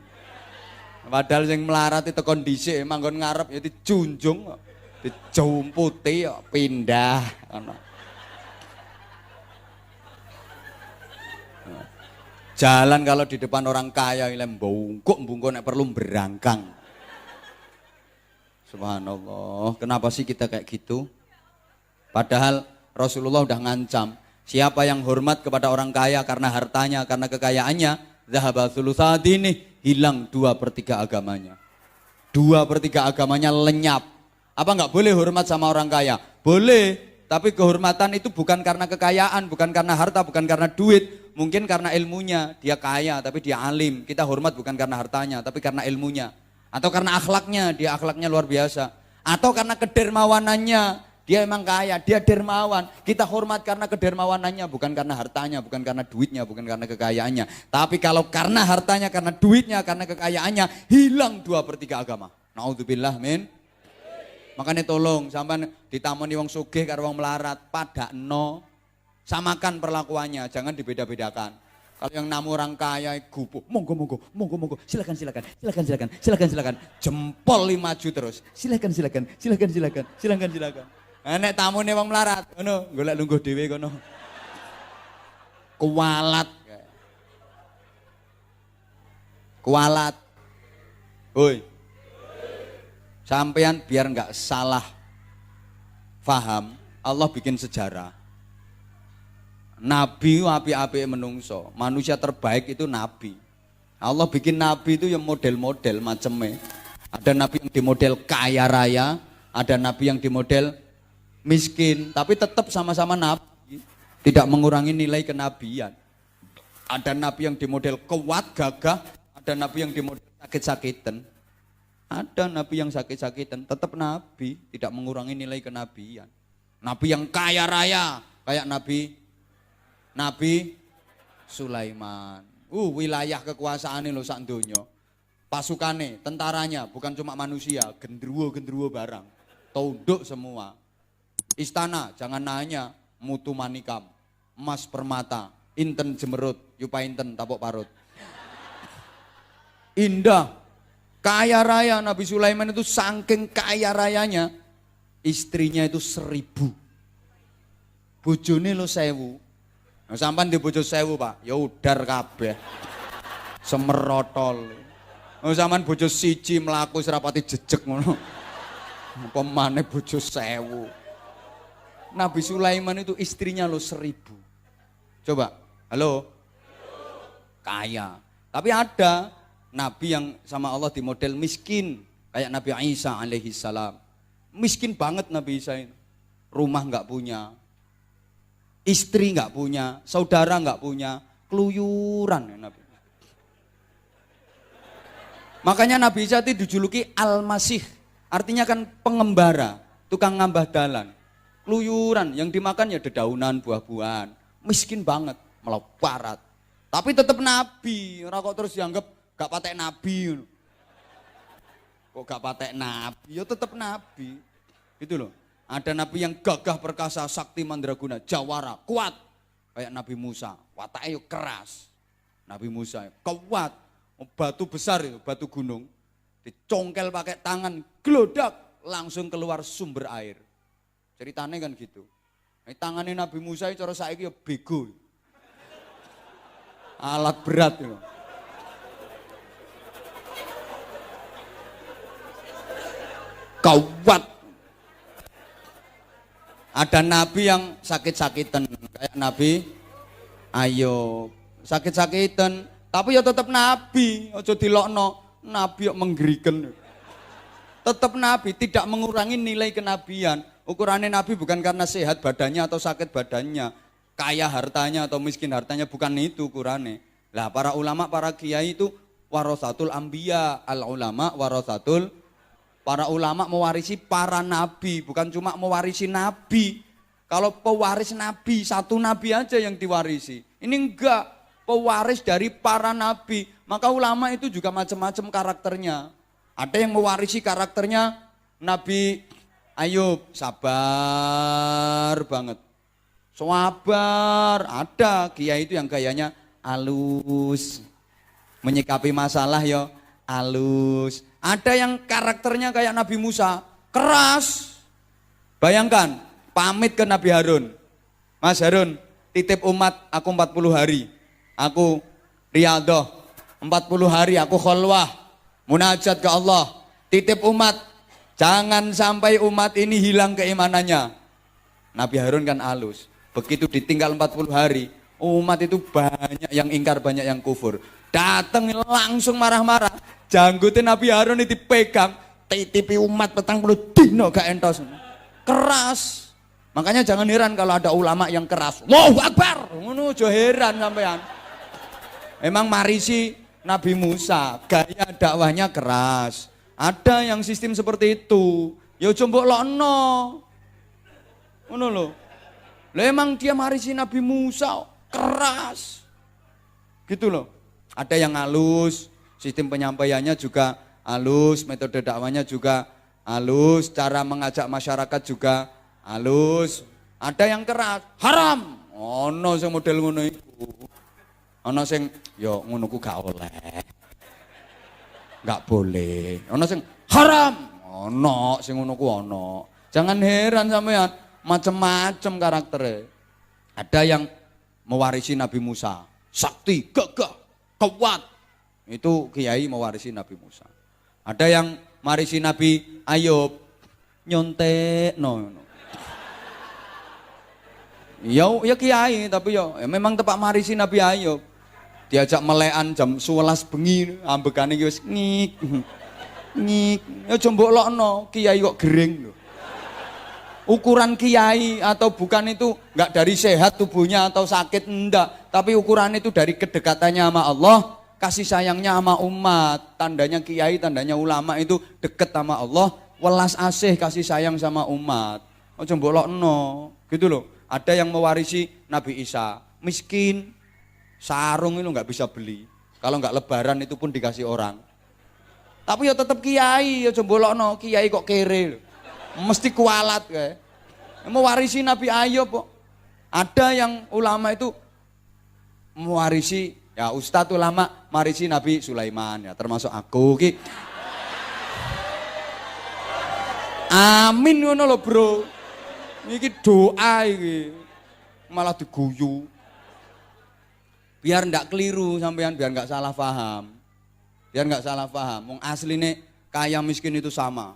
Padahal yang melarat itu kondisi manggon ngarep ya dijunjung. Dijumputi pindah. Jalan kalau di depan orang kaya ini bungkuk nek perlu berangkang. Subhanallah. Kenapa sih kita kayak gitu? Padahal Rasulullah udah ngancam, siapa yang hormat kepada orang kaya karena hartanya, karena kekayaannya, zahaba thulutsadini, hilang 2/3 agamanya. 2/3 agamanya lenyap. Apa enggak boleh hormat sama orang kaya? Boleh, tapi kehormatan itu bukan karena kekayaan, bukan karena harta, bukan karena duit. mungkin karena ilmunya, dia kaya tapi dia alim. Kita hormat bukan karena hartanya, tapi karena ilmunya. Atau karena akhlaknya, dia akhlaknya luar biasa. Atau karena kedermawanannya, dia emang kaya, dia dermawan. Kita hormat karena kedermawanannya, bukan karena hartanya, bukan karena duitnya, bukan karena kekayaannya. Tapi kalau karena hartanya, karena duitnya, karena kekayaannya, hilang 2/3 agama. Naudzubillah min. Makanya tolong sampean ditamoni wong sugih karo wong melarat, padakno. Samakan perlakuannya, jangan dibeda-bedakan. Kalau yang namu orang kaya gupuh, monggo, silakan, jempol 5 maju terus, silakan. Nek tamu nih wong melarat, ngono, golek lungguh dhewe kono. Kualat. Hoi. Sampean biar nggak salah paham, Allah bikin sejarah. Nabi api-api menungso, manusia terbaik itu nabi. Allah bikin nabi itu yang model-model macamnya. Ada nabi yang di model kaya raya, ada nabi yang di model miskin, tapi tetap sama-sama nabi, tidak mengurangi nilai kenabian. Ada nabi yang di model kuat gagah, ada nabi yang di model sakit-sakitan. Ada nabi yang sakit-sakitan, tetap nabi, tidak mengurangi nilai kenabian. Nabi yang kaya raya, kayak Nabi Sulaiman. Wilayah kekuasaan lo sak donya. Pasukane, tentaranya bukan cuma manusia, gendruwo barang. Tunduk semua. Istana, jangan nanya, mutu manikam, emas permata, inten jemerut, yupa inten tapok parut. Indah, kaya raya. Nabi Sulaiman itu saking kaya rayanya, istrinya itu 1000. Bojone lo 1000. Nah, sampan di bojo 1000 Pak, ya udar kabeh. Semerotol. Nah, sampan bojo siji mlaku serapati jejeg ngono. Apa maneh bojo 1000. Nabi Sulaiman itu istrinya lo 1000. Coba, halo? Kaya. Tapi ada Nabi yang sama Allah di model miskin. Kayak Nabi Isa alaihi salam. Miskin banget Nabi Isa ini. Rumah nggak punya. Istri nggak punya. Saudara nggak punya. Keluyuran ya Nabi. Makanya Nabi Isa itu dijuluki Al-Masih. Artinya kan pengembara. Tukang ngambah dalan. Keluyuran, yang dimakan ya dedaunan, buah-buahan. Miskin banget, melaparat. Tapi tetap nabi, orang kok terus dianggap gak patek nabi. Kok gak patek nabi, ya tetap nabi. Gitu loh. Ada nabi yang gagah perkasa, sakti mandraguna, jawara, kuat. Kayak Nabi Musa, wataknya keras. Nabi Musa kuat, batu besar itu, batu gunung. Dicongkel pakai tangan, gelodak, langsung keluar sumber air. Ceritanya kan gitu. Tangannya Nabi Musa itu cara saiki ya bego. Alat berat itu. Kuat. Ada nabi yang sakit-sakitan kayak Nabi Ayub. Sakit-sakitan, tapi ya tetap nabi. Aja dilokno, nabi yang menggerikan. Tetap nabi, tidak mengurangi nilai kenabian. Ukurannya nabi bukan karena sehat badannya atau sakit badannya, kaya hartanya atau miskin hartanya, bukan itu ukurannya. Lah para ulama, para kiai itu warasatul anbiya, al ulama warasatul. Para ulama mewarisi para nabi, bukan cuma mewarisi nabi. Kalau pewaris nabi, satu nabi aja yang diwarisi. Ini enggak, pewaris dari para nabi. Maka ulama itu juga macam-macam karakternya. Ada yang mewarisi karakternya Nabi Ayub, sabar banget. Sabar, ada kiai itu yang gayanya halus. Menyikapi masalah ya halus. Ada yang karakternya kayak Nabi Musa, keras. Bayangkan, pamit ke Nabi Harun. Mas Harun, titip umat aku 40 hari. Aku riyadhah, 40 hari aku kholwah, munajat ke Allah. Titip umat, jangan sampai umat ini hilang keimanannya. Nabi Harun kan halus. Begitu ditinggal 40 hari, umat itu banyak yang ingkar, banyak yang kufur. Datang langsung marah-marah. Janggutin Nabi Harun itu dipegang, titipi umat 40 dino gak entos. Keras. Makanya jangan heran kalau ada ulama yang keras. Allahu Akbar. Ngono aja heran sampean. Emang marisi Nabi Musa, gaya dakwahnya keras. Ada yang sistem seperti itu. Ya aja mbok lokno. Ngono lho. Lah emang dia marisi Nabi Musa keras. Gitu loh. Ada yang halus, sistem penyampaiannya juga halus, metode dakwahnya juga halus, cara mengajak masyarakat juga halus. Ada yang keras, haram. Ono sing model ngono iku. Ono sing yo ngono ku gak oleh. Gak boleh. Ono sing haram. Ono sing ngono ku ono. Jangan heran sampean, macam-macam karakternya. Ada yang mewarisi Nabi Musa, sakti, gagah, kuat. Itu kiai mewarisi Nabi Musa. Ada yang marisi Nabi Ayub, nyontek no. Ya kiai tapi ya memang tepak marisi Nabi Ayub. Diajak melekan jam 11 bengi ambekane iki wis ngik. Ngik. Ya aja mbok lokno, kiai kok gering lho. Ukuran kiai atau bukan itu enggak dari sehat tubuhnya atau sakit enggak, tapi ukuran itu dari kedekatannya sama Allah, kasih sayangnya sama umat. Tandanya kiai, tandanya ulama itu deket sama Allah, welas asih kasih sayang sama umat. Aja mbok lokno, gitu loh. Ada yang mewarisi Nabi Isa, miskin, sarung itu nggak bisa beli. Kalau nggak lebaran itu pun dikasih orang. Tapi ya tetap kiai, ya coba lokno, kiai kok kere, mesti kualat kayak. Mewarisi Nabi Ayub kok. Ada yang ulama itu mewarisi, ya ustadz ulama marisi Nabi Sulaiman ya, termasuk aku ki. Amin ngono lho bro. Iki doa iki. Malah diguyu. Biar ndak keliru sampean, biar nggak salah paham. Biar nggak salah paham. Wong asline kaya miskin itu sama.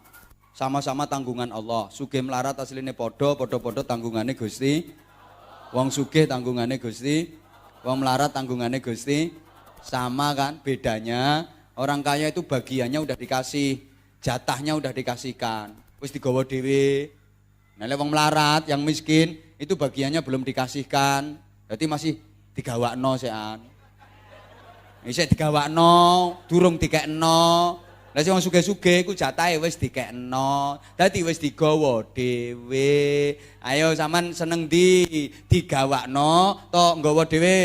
Sama-sama tanggungan Allah. Sugih melarat asline padha tanggungane Gusti. Wong sugih tanggungane Gusti. Wong melarat tanggungane Gusti. Sama kan? Bedanya orang kaya itu bagiannya udah dikasih, jatahnya udah dikasihkan. Wis digawa dhewe. Nah, wong melarat yang miskin itu bagiannya belum dikasihkan. Berarti masih digawakno sean. Isih digawakno, durung dikekno. Lah sing wong sugih-sugih iku jatahe wis dikekno. Dadi wis digawa dhewe. Ayo sampean seneng ndi? Digawakno to nggawa dhewe?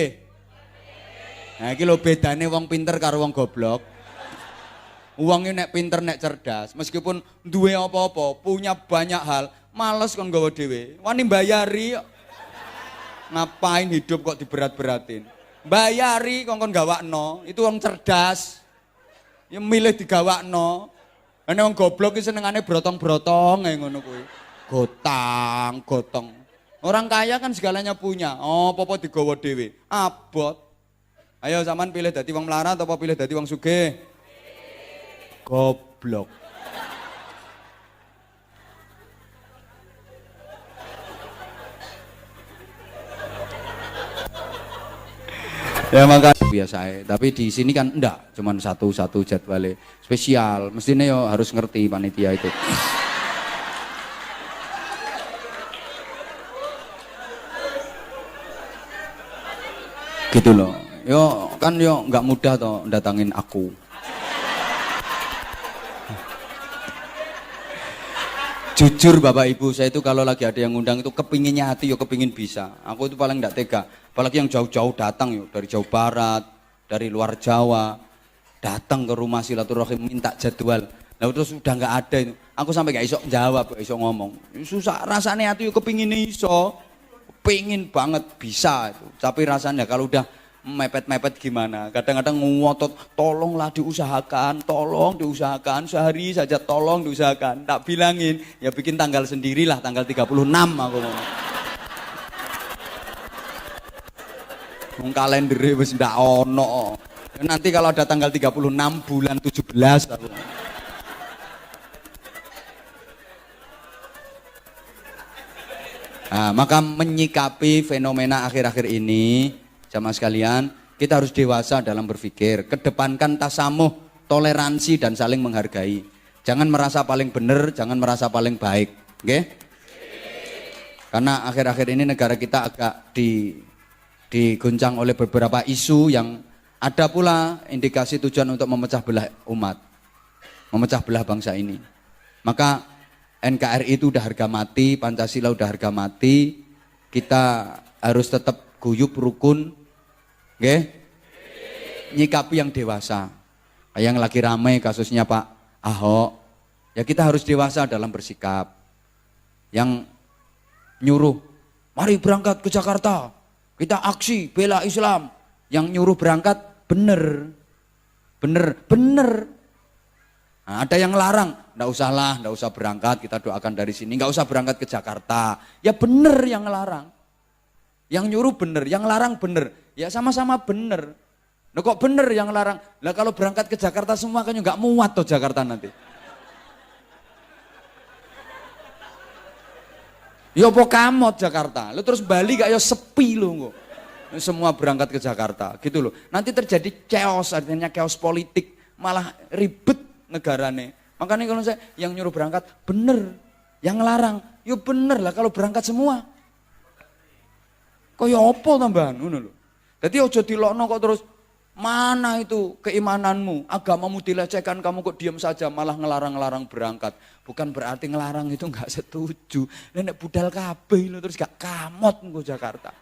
Nah iki lho bedane wong pinter karo wong goblok. Wong nek pinter nek cerdas, meskipun duwe apa-apa, punya banyak hal, males kon nggawa dhewe. Wani mbayari kok. Ngapain hidup kok diberat-beratin? Bayari kon gawakno, itu wong cerdas. Ya milih digawakno. Nek wong goblok iki senengane brotong-brotong ae ngono kuwi. Gotang, gotong. Orang kaya kan segalanya punya. Oh, apa-apa digawa dhewe. Abot. Ayo sampean pilih dadi wong melarat apa pilih dadi wong sugih? Goblok. Ya maka biasa, tapi di sini kan enggak, cuman satu jadwalnya spesial. Mestinya yo harus ngerti panitia itu. Gitu loh. Yo kan yo nggak mudah toh datangin aku. Jujur Bapak Ibu, saya itu kalau lagi ada yang ngundang itu kepinginnya hati, yo kepingin bisa. Aku itu paling enggak tega. Apalagi yang jauh-jauh datang yo, dari Jawa Barat, dari luar Jawa, datang ke rumah silaturahim minta jadwal. Nah terus udah nggak ada itu. Aku sampai nggak iso jawab, gak iso ngomong. Susah rasanya hati yo kepingin iso, pengen banget bisa itu. Tapi rasanya kalau udah mepet-mepet gimana? Kadang-kadang ngotot, tolonglah diusahakan, tolong diusahakan, sehari saja tolong diusahakan. Tak bilangin, ya bikin tanggal sendirilah, tanggal 36 aku ngomong. Kalender wis ndak ono. Nanti kalau ada tanggal 36 bulan 17 aku. Nah, maka menyikapi fenomena akhir-akhir ini jamaah sekalian, kita harus dewasa dalam berpikir, kedepankan tasamuh, toleransi dan saling menghargai. Jangan merasa paling benar, jangan merasa paling baik, oke? Karena akhir-akhir ini negara kita agak diguncang oleh beberapa isu yang ada pula indikasi tujuan untuk memecah belah umat, memecah belah bangsa ini. Maka NKRI itu udah harga mati, Pancasila udah harga mati, kita harus tetap guyup rukun, okay? Nyikapi yang dewasa. Yang lagi ramai kasusnya Pak Ahok, ya kita harus dewasa dalam bersikap. Yang nyuruh, mari berangkat ke Jakarta, kita aksi bela Islam. Yang nyuruh berangkat, bener. Nah, ada yang larang, nggak usah berangkat, kita doakan dari sini, nggak usah berangkat ke Jakarta. Ya bener yang larang. Yang nyuruh bener, yang larang bener. Ya sama-sama bener. Nah kok bener yang larang? Lah kalau berangkat ke Jakarta semua kan nggak muat tuh Jakarta nanti. Ya apa kamot Jakarta? Lu terus Bali gak ya sepi lu kok. Semua berangkat ke Jakarta gitu loh. Nanti terjadi chaos, artinya chaos politik, malah ribet negarane. Makanya kalau saya yang nyuruh berangkat bener, yang larang ya bener lah kalau berangkat semua. Kok ya apa tambahan ngono lho. Dadi aja dilokno kok terus mana itu keimananmu, agamamu dilecehkan, kamu kok diam saja malah ngelarang-larang berangkat. Bukan berarti ngelarang itu enggak setuju. Nek budal kabeh lho terus gak kamot nggo Jakarta.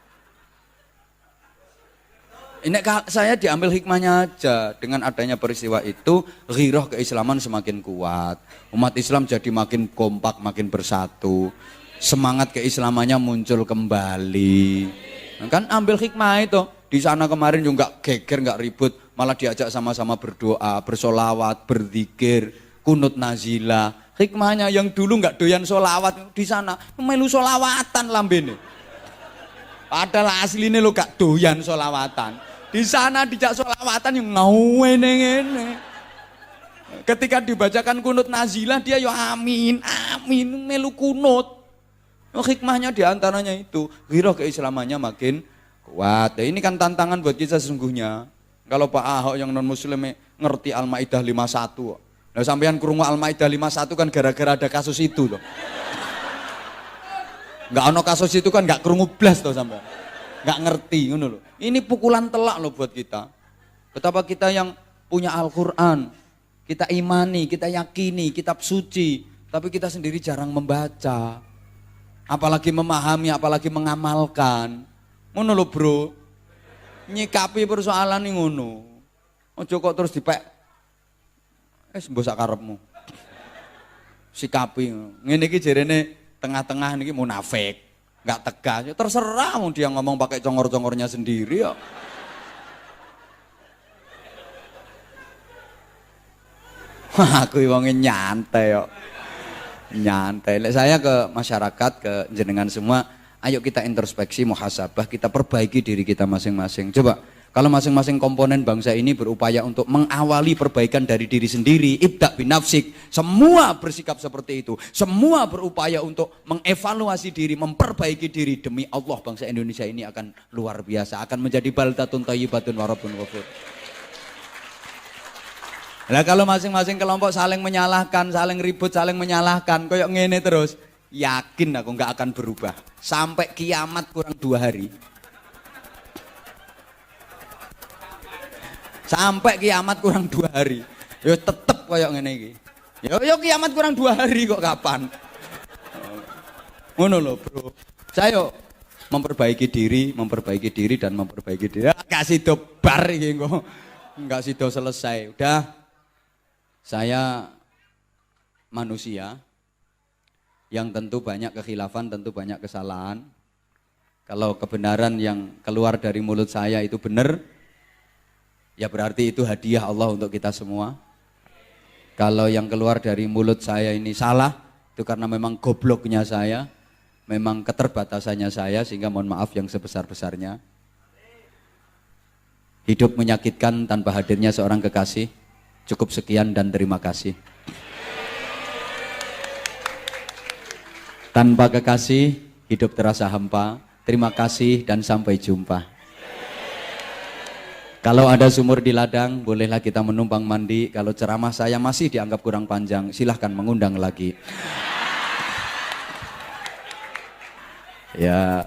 Ini saya diambil hikmahnya aja, dengan adanya peristiwa itu ghirah keislaman semakin kuat. Umat Islam jadi makin kompak, makin bersatu. Semangat keislamannya muncul kembali. Kan ambil hikmah itu. Di sana kemarin juga nggak geger, nggak ribut, malah diajak sama-sama berdoa, bersolawat, berzikir, kunut nazila. Hikmahnya yang dulu nggak doyan solawat di sana, melu solawatan lambene. Padahal aslinya lo gak doyan solawatan. Di sana dijak solawatan yang ngene. Ketika dibacakan kunut nazilah dia yo amin, melu kunut. Hikmahnya diantaranya itu, ghirah keislamannya makin kuat. Ya, ini kan tantangan buat kita sesungguhnya. Kalau Pak Ahok yang non muslim ngerti Al-Maidah 51. Nah sampean krungu Al-Maidah 51 kan gara-gara ada kasus itu loh. Enggak ono kasus itu kan enggak krungu blas toh sampean. Enggak ngerti ngono loh. Ini pukulan telak loh buat kita. Betapa kita yang punya Al-Qur'an, kita imani, kita yakini kitab suci, tapi kita sendiri jarang membaca. Apalagi memahami, apalagi mengamalkan. Ngono lho bro, nyikapi persoalan ini ngono. Ojo kok terus dipek, mbok sak karepmu. Sikapi, ngene iki jarene tengah-tengah niki munafik, nggak tegas. Ya terserah mau dia ngomong pakai congor-congornya sendiri ya. Aku wonge nyantai yo. Nyantai. Saya ke masyarakat, ke jenengan semua, ayo kita introspeksi, muhasabah, kita perbaiki diri kita masing-masing. Coba, kalau masing-masing komponen bangsa ini berupaya untuk mengawali perbaikan dari diri sendiri, ibda' binafsik, semua bersikap seperti itu, semua berupaya untuk mengevaluasi diri, memperbaiki diri, demi Allah bangsa Indonesia ini akan luar biasa, akan menjadi baldatun thayyibatun wa rabbun ghafur. Nah kalau masing-masing kelompok saling menyalahkan, saling ribut, saling menyalahkan, koyok ngene terus, yakin aku nggak akan berubah sampai kiamat kurang 2 hari. Sampai kiamat kurang 2 hari, yo tetep koyok ngene iki. Yo kiamat kurang 2 hari kok kapan? Ngono lho bro. Saya memperbaiki diri dan memperbaiki diri. Gak sido bar iki kok, nggak sido selesai. Udah. Saya manusia yang tentu banyak kekhilafan, tentu banyak kesalahan. Kalau kebenaran yang keluar dari mulut saya itu benar, ya berarti itu hadiah Allah untuk kita semua. Kalau yang keluar dari mulut saya ini salah, itu karena memang gobloknya saya, memang keterbatasannya saya, sehingga mohon maaf yang sebesar-besarnya. Hidup menyakitkan tanpa hadirnya seorang kekasih. Cukup sekian dan terima kasih. Tanpa kekasih, hidup terasa hampa. Terima kasih dan sampai jumpa. Kalau ada sumur di ladang, bolehlah kita menumpang mandi. Kalau ceramah saya masih dianggap kurang panjang, silahkan mengundang lagi. Ya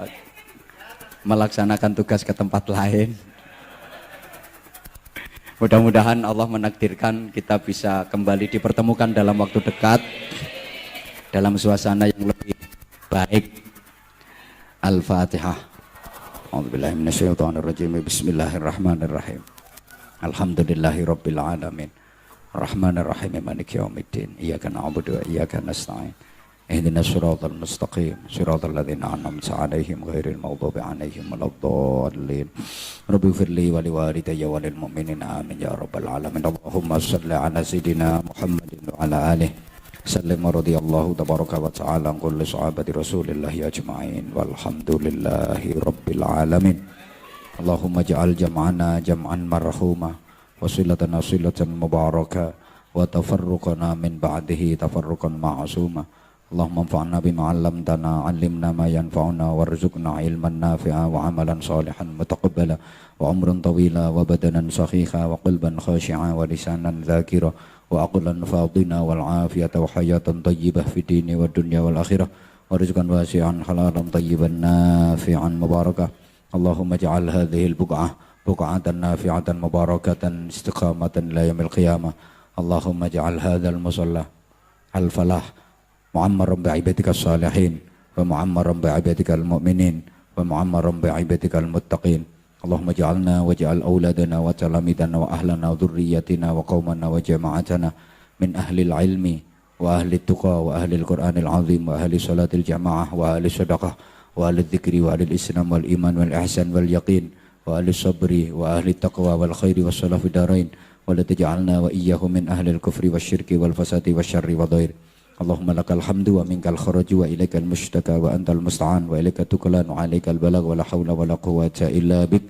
melaksanakan tugas ke tempat lain. Mudah-mudahan Allah menakdirkan kita bisa kembali dipertemukan dalam waktu dekat dalam suasana yang lebih baik. Al-Fatihah. A'udzubillahi minasyaitonirrajim. Bismillahirrahmanirrahim. Alhamdulillahirabbil alamin. Rahmanirrahim maliki yaumiddin. Iyyaka na'budu wa iyyaka nasta'in. Ihdinas siratal mustaqim. Siratal ladzina an'amta 'alaihim ghairil maghdubi 'alaihim waladdallin. Rabbighfirli wa liwalidayya wa lil mu'minina amin ya rabbal alamin. Allahumma shalli 'ala sayidina Muhammadin wa 'ala alihi sallim radhiyallahu tabaraka wa ta'ala an kulli sahabati Rasulillah ajma'in walhamdulillahi rabbil alamin. Allahumma ja'al jam'ana jam'an marhuma wa silatana silatan mubarakah wa tafarruqana min ba'dihi tafarruqan ma'suma. Allahumma anfa'na bima 'allamtana 'allimna ma yanfa'una warzuqna ilman nafi'a wa 'amalan salihan mutaqabbala wa umran tawila wa badanan sakhiha wa qalban khashi'a wa lisanan dzakira wa aqlan fadina wal 'afiyata wa hayatan thayyibah fid dini wad dunya wal akhirah wa rizqan wasi'an halalan thayyiban nafi'an mubarakah. Allahumma ja'al hadhihi al-buq'ah buq'atan nafi'atan mubarakatan istiqamatan ila yaumil qiyamah. Allahumma ja'al hadzal musalla al-falah mu'ammaran bi'ibadikas salihin wa mu'ammaran bi'ibadikal mu'minin wa mu'ammaran bi'ibadikal muttaqin. Allahumma ja'alna wa ja'al awladana wa talamidana wa ahlana wa dhurriyyatina wa qawmana wa jama'atana min ahlil ilmi wa ahli tuqa wa ahli al-Qur'anil azim wa ahli salatil jama'ah wa ahli sadaqah wa ahli dzikri wa ahli islam wal iman wal ihsan wal yaqin wa ahli sabri wa ahli taqwa wal khairi was salafi darain wa la taj'alna wa iyyahum min ahli al-kufri wasyirki wal fasadi wasyarri wa dhair. Allahumma lakal hamdu wa minkal kharaju wa ilaikal mushtaka wa antal musta'an wa ilaika tuqlan wa alaikal balag wa la hawla wa la quwwata illa bik.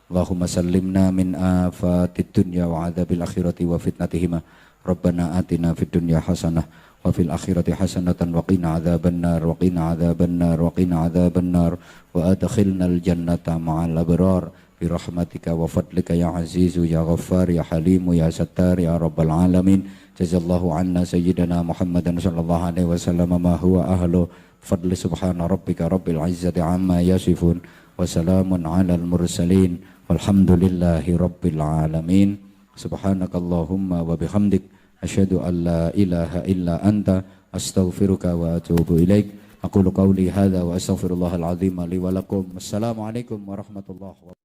Allahumma sallimna min afatid dunya wa adzabil akhirati wa fitnatihima. Rabbana atina fid dunya hasanah wa fil akhirati hasanatan wa qina adzabannar wa qina adzabannar wa qina adzabannar wa adkhilnal jannata ma'al abrar bi rahmatika wa fadlika ya azizu ya ghaffar ya halimu ya sattar ya rabbal alamin. Jazallahu anna sayyidina Muhammadan sallallahu alaihi wasallam ma huwa ahlu fadli subhana rabbika rabbil izzati amma yasifun wa salamun alal mursalin walhamdulillahi rabbil alamin. Subhanakallahumma wa bihamdik asyhadu an la ilaha illa anta astaghfiruka wa atubu ilaik. Aqulu qawli hadza wa astaghfirullahal azim li wa lakum. Assalamualaikum warahmatullahi wabarakatuh.